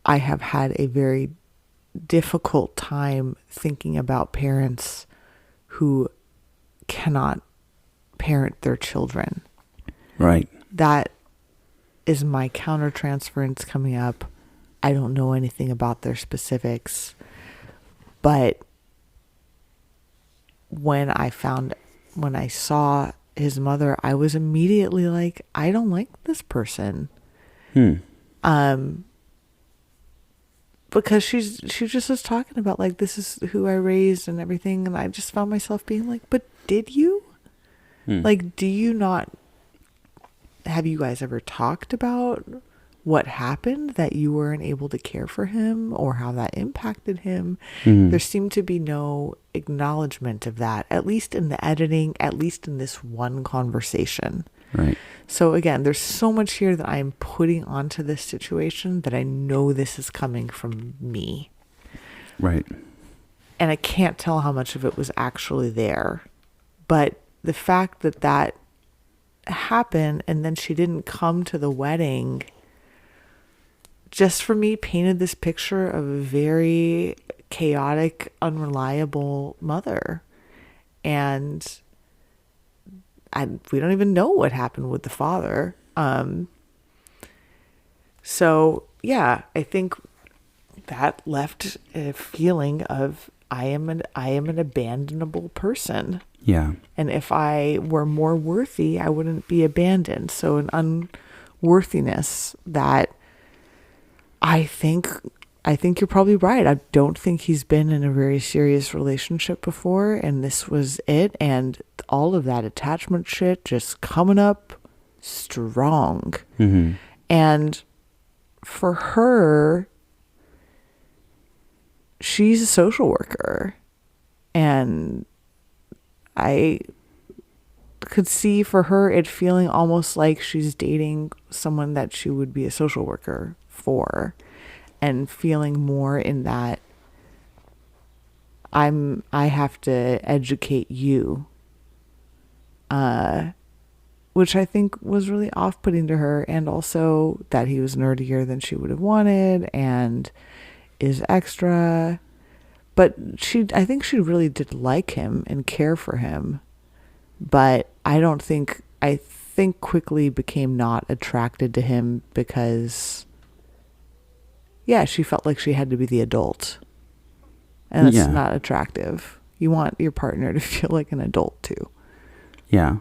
I have had a very difficult time thinking about parents who cannot parent their children. Right. That is my countertransference coming up. I don't know anything about their specifics, but when I saw his mother, I was immediately like, I don't like this person. Because she just was talking about like, this is who I raised and everything, and I just found myself being like, but did you? Like, do you not, have you guys ever talked about what happened, that you weren't able to care for him, or how that impacted him? There seemed to be no acknowledgement of that, at least in the editing, at least in this one conversation. Right. So again, there's so much here that I'm putting onto this situation that I know this is coming from me. Right. And I can't tell how much of it was actually there. But the fact that that happened and then she didn't come to the wedding, just for me painted this picture of a very chaotic, unreliable mother. And we don't even know what happened with the father. So yeah, I think that left a feeling of, I am an abandonable person. Yeah. And if I were more worthy, I wouldn't be abandoned. So an unworthiness that I think you're probably right. I don't think he's been in a very serious relationship before, and this was it. And all of that attachment shit just coming up strong. And for her, she's a social worker, and I could see for her it feeling almost like she's dating someone that she would be a social worker for, and feeling more in that I have to educate you, which I think was really off-putting to her, and also that he was nerdier than she would have wanted and is extra. But I think she really did like him and care for him, but I think quickly became not attracted to him because, yeah, she felt like she had to be the adult, and that's not attractive. You want your partner to feel like an adult too. Yeah.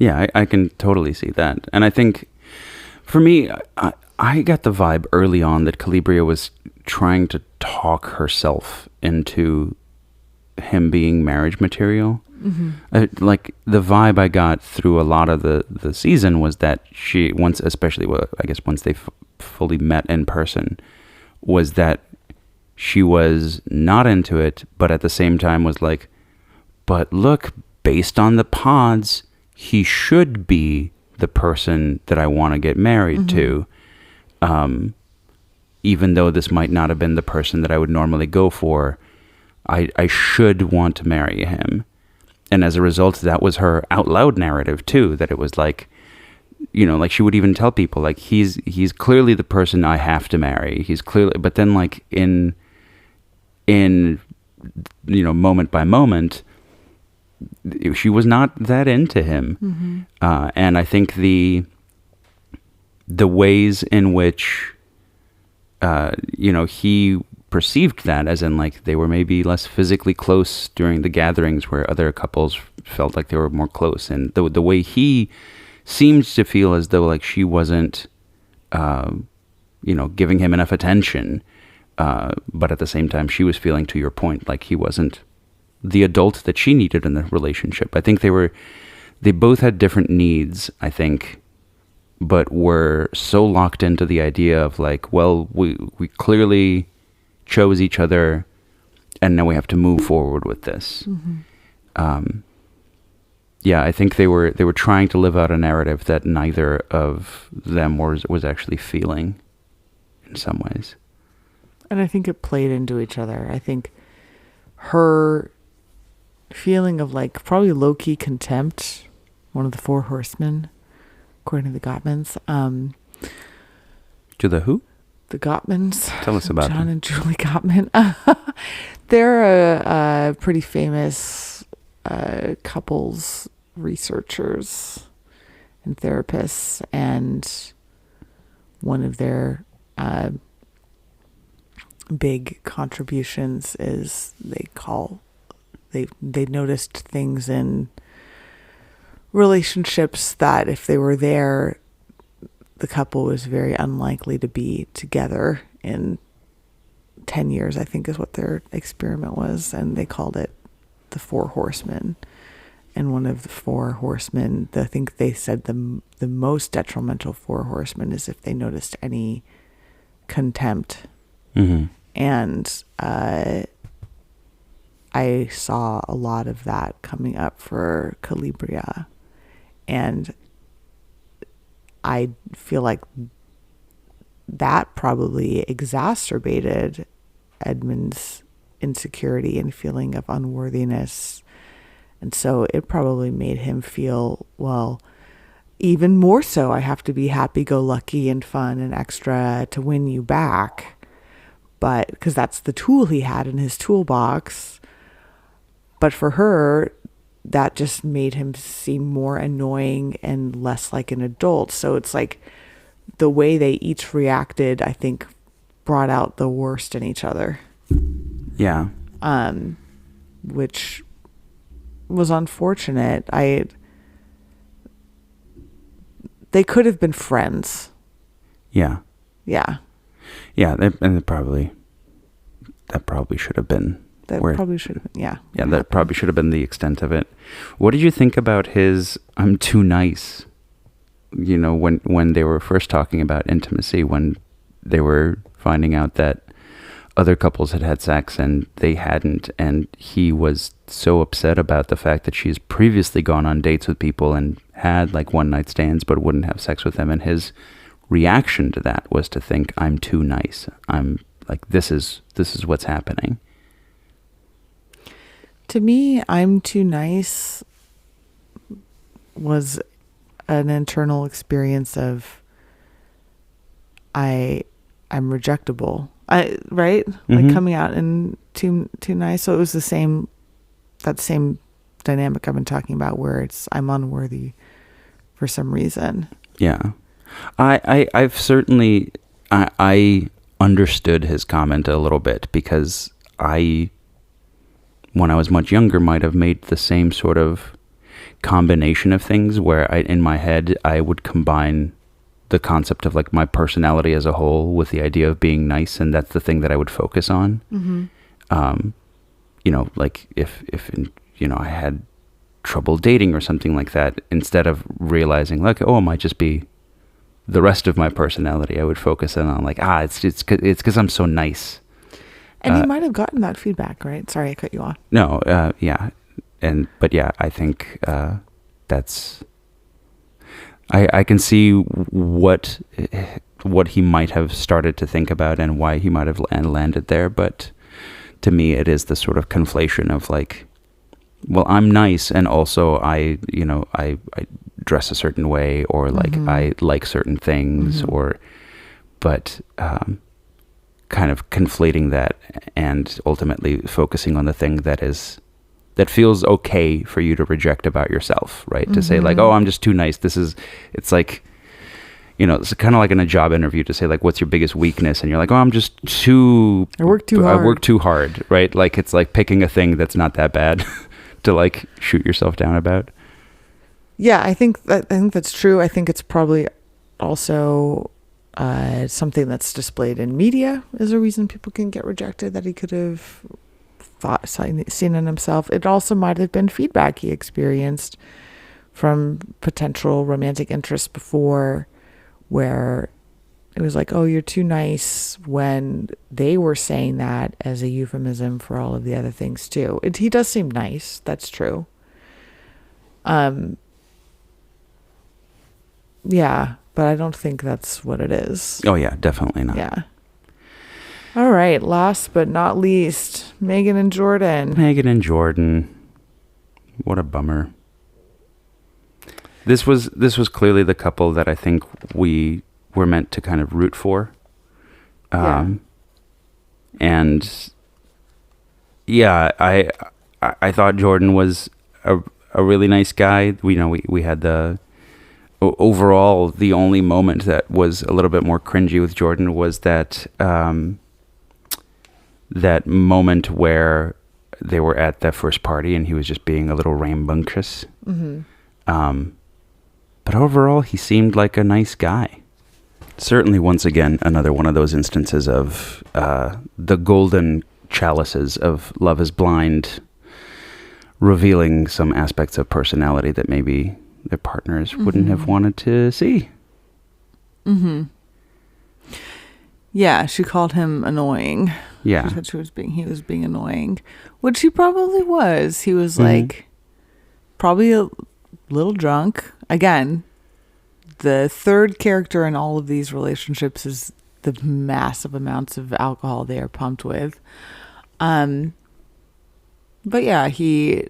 Yeah, I can totally see that. And I think, for me, I got the vibe early on that Calibria was trying to talk herself into him being marriage material. Like, the vibe I got through a lot of the season was that she, especially once they fully met in person, was that she was not into it, but at the same time was like, but look, based on the pods, he should be the person that I want to get married to. Even though this might not have been the person that I would normally go for, I should want to marry him. And as a result, that was her out loud narrative too, that it was like, you know, like she would even tell people like, he's clearly the person I have to marry. He's clearly, but then like in, you know, moment by moment, she was not that into him. And I think the ways in which, you know, he perceived that, as in like they were maybe less physically close during the gatherings where other couples felt like they were more close, and the way he seemed to feel as though like she wasn't, you know, giving him enough attention, but at the same time she was feeling, to your point, like he wasn't the adult that she needed in the relationship. I think they both had different needs, I think, but were so locked into the idea of like, well, we clearly chose each other, and now we have to move forward with this. Yeah, I think they were trying to live out a narrative that neither of them was actually feeling in some ways. And I think it played into each other. I think her feeling of like probably low-key contempt, one of the four horsemen, according to the Gottmans. To the who? The Gottmans. Tell us about John them. and Julie Gottman. They're a pretty famous couples researchers and therapists, and one of their big contributions is they noticed things in relationships that if they were there, the couple was very unlikely to be together in 10 years, I think is what their experiment was. And they called it the Four Horsemen. And one of the four horsemen, I think they said the most detrimental four horsemen is if they noticed any contempt. Mm-hmm. And I saw a lot of that coming up for Calibria. And I feel like that probably exacerbated Edmund's insecurity and feeling of unworthiness. And so it probably made him feel, well, even more so, I have to be happy-go-lucky and fun and extra to win you back. But because that's the tool he had in his toolbox. But for her, that just made him seem more annoying and less like an adult. So it's like the way they each reacted, I think, brought out the worst in each other. Yeah. Which was unfortunate. They could have been friends. Yeah. Yeah. Yeah, and that probably should have been. Probably should have been, yeah. Yeah, that probably should have been the extent of it. What did you think about his "I'm too nice"? You know, when they were first talking about intimacy, when they were finding out that other couples had had sex and they hadn't, and he was so upset about the fact that she's previously gone on dates with people and had like one night stands but wouldn't have sex with them, and his reaction to that was to think, I'm too nice. I'm like, this is what's happening. To me, I'm too nice was an internal experience of I'm rejectable. Right? Mm-hmm. Like coming out and too nice. So it was that same dynamic I've been talking about where it's I'm unworthy for some reason. Yeah. I've certainly I understood his comment a little bit because when I was much younger, might have made the same sort of combination of things where in my head, I would combine the concept of like my personality as a whole with the idea of being nice. And that's the thing that I would focus on. Mm-hmm. You know, like if I had trouble dating or something like that, instead of realizing like, oh, it might just be the rest of my personality, I would focus in on like, it's because I'm so nice. And he might have gotten that feedback, right? Sorry, I cut you off. No, yeah. But yeah, I think that's... I can see what he might have started to think about and why he might have landed there, but to me it is the sort of conflation of like, well, I'm nice and also I dress a certain way, or like mm-hmm. I like certain things, mm-hmm. but kind of conflating that and ultimately focusing on the thing that feels okay for you to reject about yourself, right? Mm-hmm. To say like, oh, I'm just too nice. It's like, it's kind of like in a job interview to say like, what's your biggest weakness? And you're like, oh, I work too hard, right? Like, it's like picking a thing that's not that bad to like shoot yourself down about. Yeah, I think that's true. I think it's probably also something that's displayed in media is a reason people can get rejected, that he could have seen in himself. It also might have been feedback he experienced from potential romantic interests before, where it was like, oh, you're too nice, when they were saying that as a euphemism for all of the other things too. He does seem nice. That's true. Yeah, but I don't think that's what it is. Oh yeah, definitely not. Yeah. All right, last but not least, Megan and Jordan. What a bummer. This was clearly the couple that I think we were meant to kind of root for. And yeah, I thought Jordan was a really nice guy. We had the overall the only moment that was a little bit more cringy with Jordan was that that moment where they were at the first party and he was just being a little rambunctious. But overall, he seemed like a nice guy. Certainly, once again, another one of those instances of the golden chalices of Love is Blind revealing some aspects of personality that maybe their partners wouldn't have wanted to see. Yeah, she called him annoying. Yeah. She said he was being annoying, which he probably was. He was like probably a little drunk. Again, the third character in all of these relationships is the massive amounts of alcohol they are pumped with. But yeah, he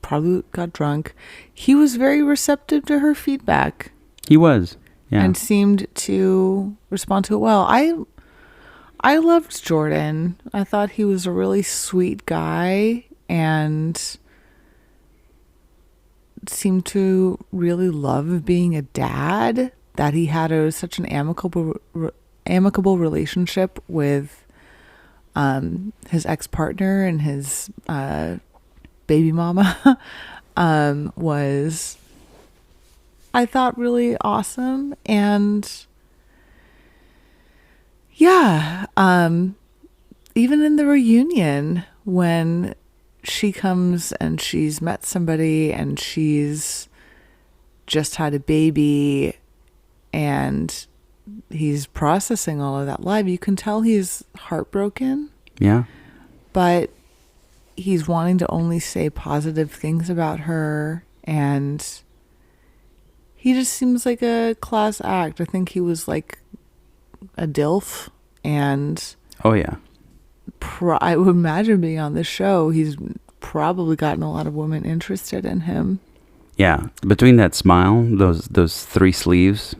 probably got drunk. He was very receptive to her feedback. He was, yeah. And seemed to respond to it well. I loved Jordan. I thought he was a really sweet guy and seemed to really love being a dad. That he had such an amicable relationship with his ex-partner and his baby mama was, I thought, really awesome. And yeah, even in the reunion when she comes and she's met somebody and she's just had a baby and he's processing all of that live, you can tell he's heartbroken. Yeah. But he's wanting to only say positive things about her, and he just seems like a class act. I think he was like a DILF, and oh yeah, I would imagine being on this show, he's probably gotten a lot of women interested in him. Yeah, between that smile, those three sleeves,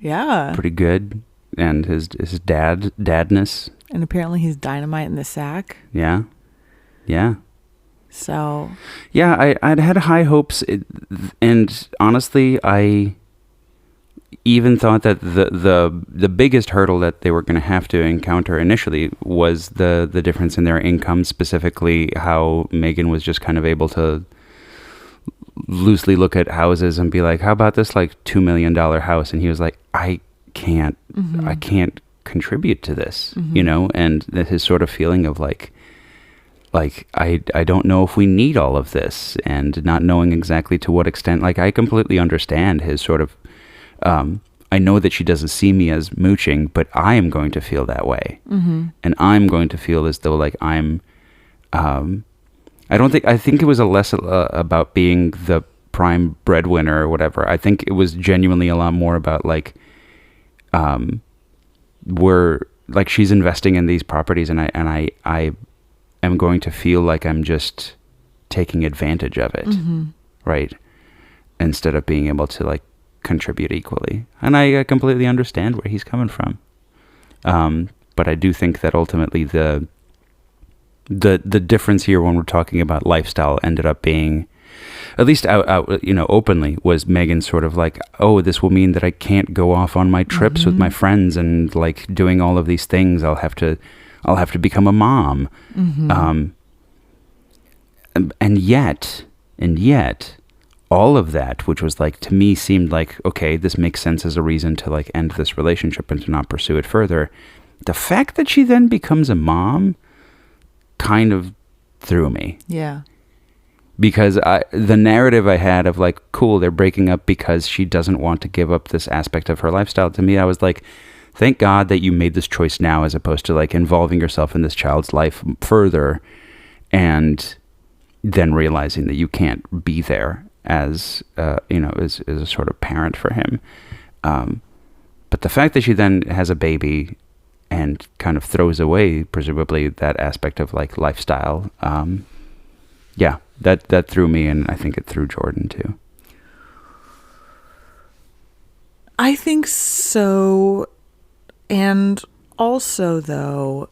yeah, pretty good, and his dadness, and apparently he's dynamite in the sack. Yeah. So yeah, I'd had high hopes, and honestly, I even thought that the biggest hurdle that they were going to have to encounter initially was the difference in their income, specifically how Megan was just kind of able to loosely look at houses and be like, how about this like $2 million house? And he was like, I can't contribute to this, and his sort of feeling of like I don't know if we need all of this, and not knowing exactly to what extent. Like, I completely understand his sort of I know that she doesn't see me as mooching, but I am going to feel that way, and I'm going to feel as though like I'm I think it was less about being the prime breadwinner or whatever. I think it was genuinely a lot more about like she's investing in these properties, and I am going to feel like I'm just taking advantage of it, right? Instead of being able to like contribute equally. And I completely understand where he's coming from. But I do think that ultimately the difference here when we're talking about lifestyle ended up being, at least out openly, was Megan sort of like, oh, this will mean that I can't go off on my trips with my friends and like doing all of these things. I'll have to become a mom. And yet, all of that, which was like, to me, seemed like, okay, this makes sense as a reason to like end this relationship and to not pursue it further. The fact that she then becomes a mom kind of threw me. Yeah. Because the narrative I had of like, cool, they're breaking up because she doesn't want to give up this aspect of her lifestyle. To me, I was like, thank God that you made this choice now, as opposed to like involving yourself in this child's life further and then realizing that you can't be there as as a sort of parent for him. But the fact that she then has a baby and kind of throws away presumably that aspect of like lifestyle, That threw me, and I think it threw Jordan too. I think so. And also, though,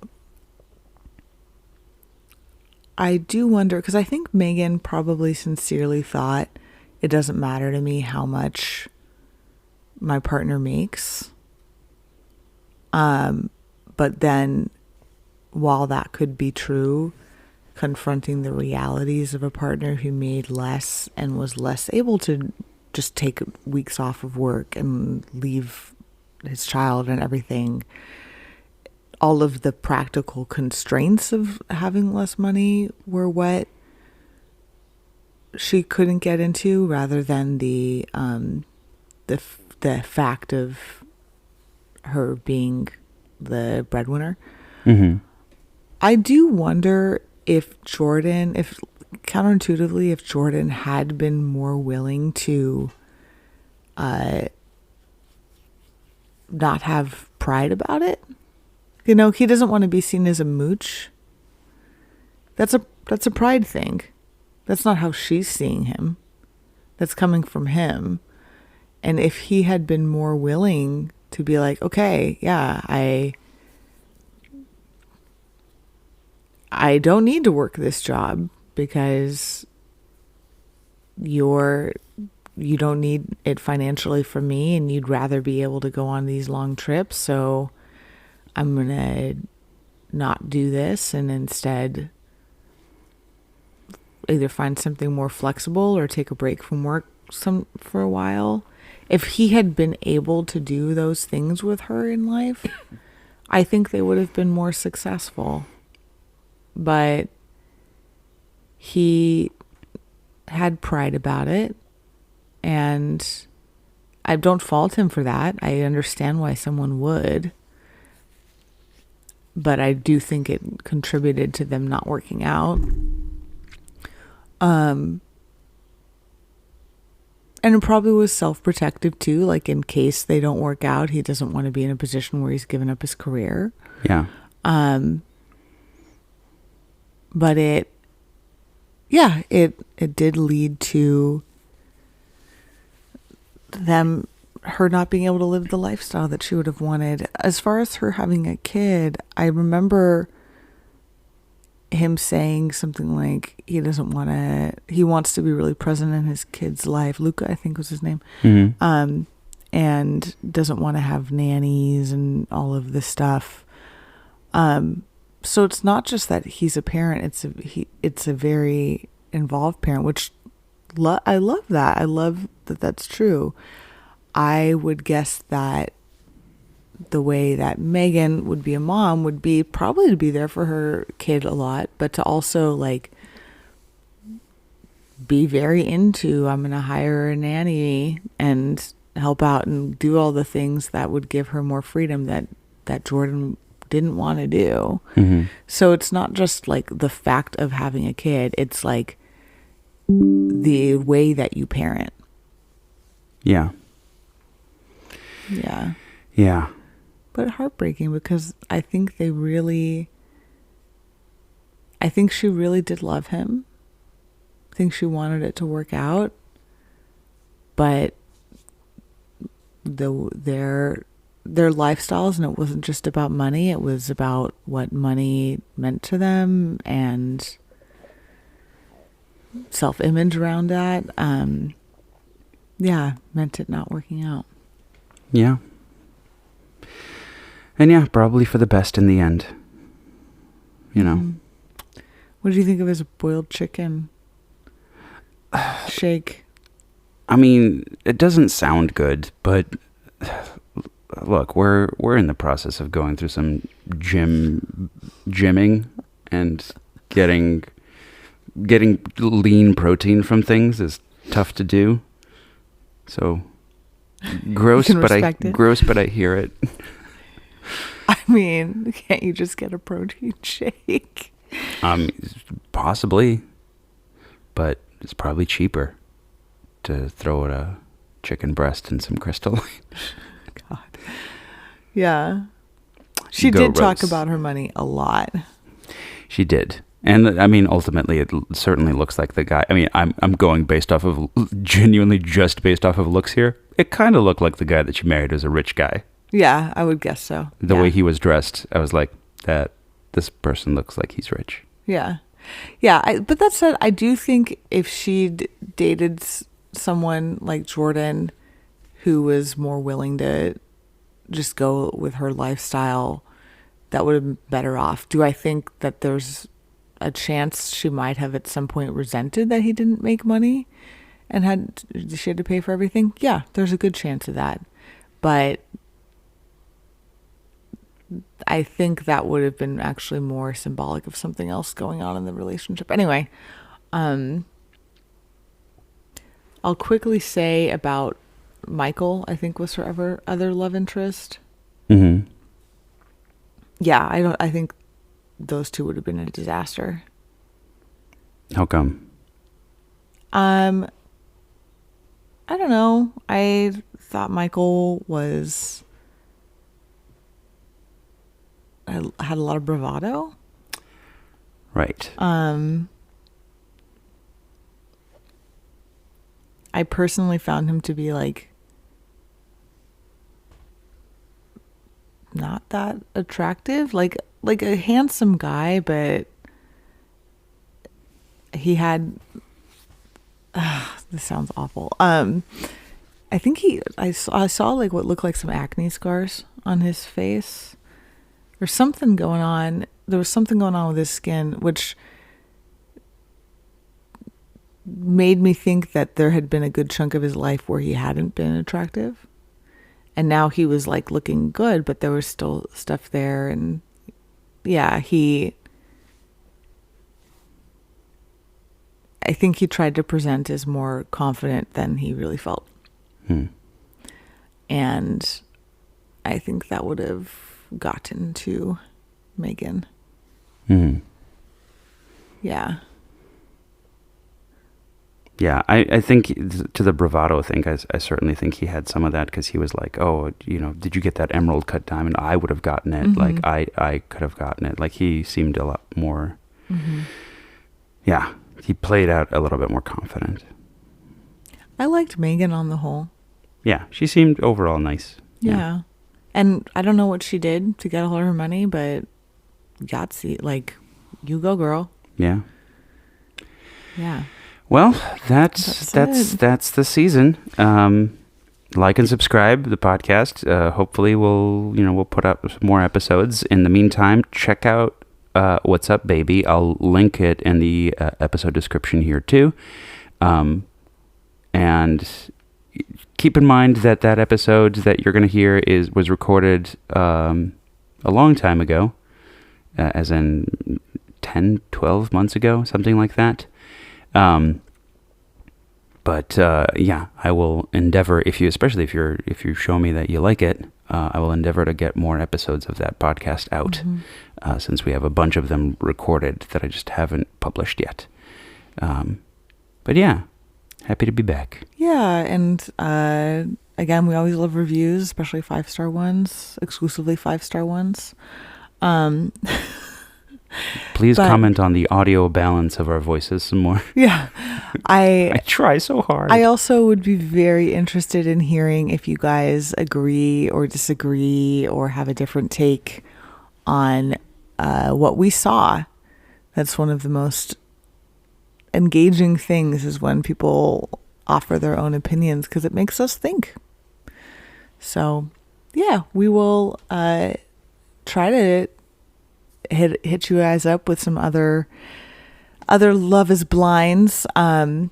I do wonder, because I think Megan probably sincerely thought it doesn't matter to me how much my partner makes. But then, while that could be true, confronting the realities of a partner who made less and was less able to just take weeks off of work and leave his child and everything, all of the practical constraints of having less money were what she couldn't get into, rather than the fact of her being the breadwinner. Mm-hmm. I do wonder if counterintuitively, if Jordan had been more willing to not have pride about it. You know, he doesn't want to be seen as a mooch. That's a pride thing. That's not how she's seeing him. That's coming from him. And if he had been more willing to be like, okay, yeah, I don't need to work this job because you don't need it financially from me, and you'd rather be able to go on these long trips, so I'm going to not do this and instead either find something more flexible or take a break from work for a while. If he had been able to do those things with her in life, I think they would have been more successful. But he had pride about it, and I don't fault him for that. I understand why someone would. But I do think it contributed to them not working out. And it probably was self-protective too. Like, in case they don't work out, he doesn't want to be in a position where he's given up his career. Yeah. But it did lead to her not being able to live the lifestyle that she would have wanted. As far as her having a kid, I remember him saying something like he wants to be really present in his kid's life. Luca, I think, was his name. Mm-hmm. And doesn't want to have nannies and all of this stuff. So it's not just that he's a parent, it's a very involved parent, which I love that. I love that that's true. I would guess that the way that Megan would be a mom would be probably to be there for her kid a lot, but to also like be very into, I'm going to hire a nanny and help out and do all the things that would give her more freedom that Jordan didn't want to do. Mm-hmm. So it's not just like the fact of having a kid, it's like the way that you parent. Yeah. Yeah. Yeah. But heartbreaking, because I think she really did love him. I think she wanted it to work out. But their lifestyles, and it wasn't just about money, it was about what money meant to them and self-image around that, meant it not working out. Yeah. And yeah, probably for the best in the end. You know. Mm-hmm. What do you think of his boiled chicken shake? I mean, it doesn't sound good, but look, we're in the process of going through some gymming and getting lean protein from things is tough to do. So gross, but I hear it. I mean, can't you just get a protein shake? Possibly, but it's probably cheaper to throw in a chicken breast and some Crystal. God. Yeah. She did talk about her money a lot. She did. And I mean, ultimately, it certainly looks like the guy. I mean, I'm going based off of genuinely just based off of looks here. It kind of looked like the guy that she married was a rich guy. Yeah, I would guess so. The way he was dressed, I was like, this person looks like he's rich. Yeah. Yeah. But that said, I do think if she'd dated someone like Jordan who was more willing to just go with her lifestyle, that would have been better off. Do I think that there's a chance she might have at some point resented that he didn't make money and she had to pay for everything? Yeah, there's a good chance of that. But I think that would have been actually more symbolic of something else going on in the relationship. Anyway, I'll quickly say about Michael, I think was her other love interest. Mm-hmm. Yeah, I think those two would have been a disaster. How come? I don't know. I thought Michael had a lot of bravado. Right. I personally found him to be like not that attractive, like a handsome guy, but he had this sounds awful. I think I saw like what looked like some acne scars on his face or something going on. There was something going on with his skin, which made me think that there had been a good chunk of his life where he hadn't been attractive. And now he was like looking good, but there was still stuff there. And yeah, I think he tried to present as more confident than he really felt. And I think that would have gotten to Megan. Yeah. Yeah, I think to the bravado thing, I certainly think he had some of that because he was like, oh, did you get that emerald cut diamond? I would have gotten it. Mm-hmm. Like, I could have gotten it. Like, he seemed a lot more, yeah, he played out a little bit more confident. I liked Megan on the whole. Yeah, she seemed overall nice. Yeah. And I don't know what she did to get all her money, but Yahtzee, like, you go, girl. Yeah. Yeah. Well, that's the season. Like and subscribe the podcast. Hopefully we'll put up some more episodes. In the meantime, check out What's Up Baby. I'll link it in the episode description here too. And keep in mind that episode that you're going to hear was recorded a long time ago, as in 10, 12 months ago, something like that. But yeah, I will endeavor, especially if you show me that you like it, I will endeavor to get more episodes of that podcast out, since we have a bunch of them recorded that I just haven't published yet. But yeah, happy to be back. Yeah, and again, we always love reviews, especially 5-star ones, exclusively 5-star ones. Please comment on the audio balance of our voices some more. Yeah. I try so hard. I also would be very interested in hearing if you guys agree or disagree or have a different take on what we saw. That's one of the most engaging things, is when people offer their own opinions, because it makes us think. So, yeah, we will try to hit you guys up with some other Love is Blinds, and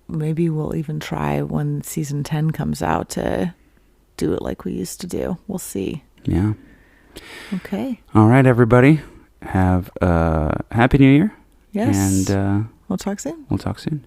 maybe we'll even try when season 10 comes out to do it like we used to do. We'll see. Yeah. Okay. All right, everybody. Have a happy New Year. Yes. And we'll talk soon. We'll talk soon.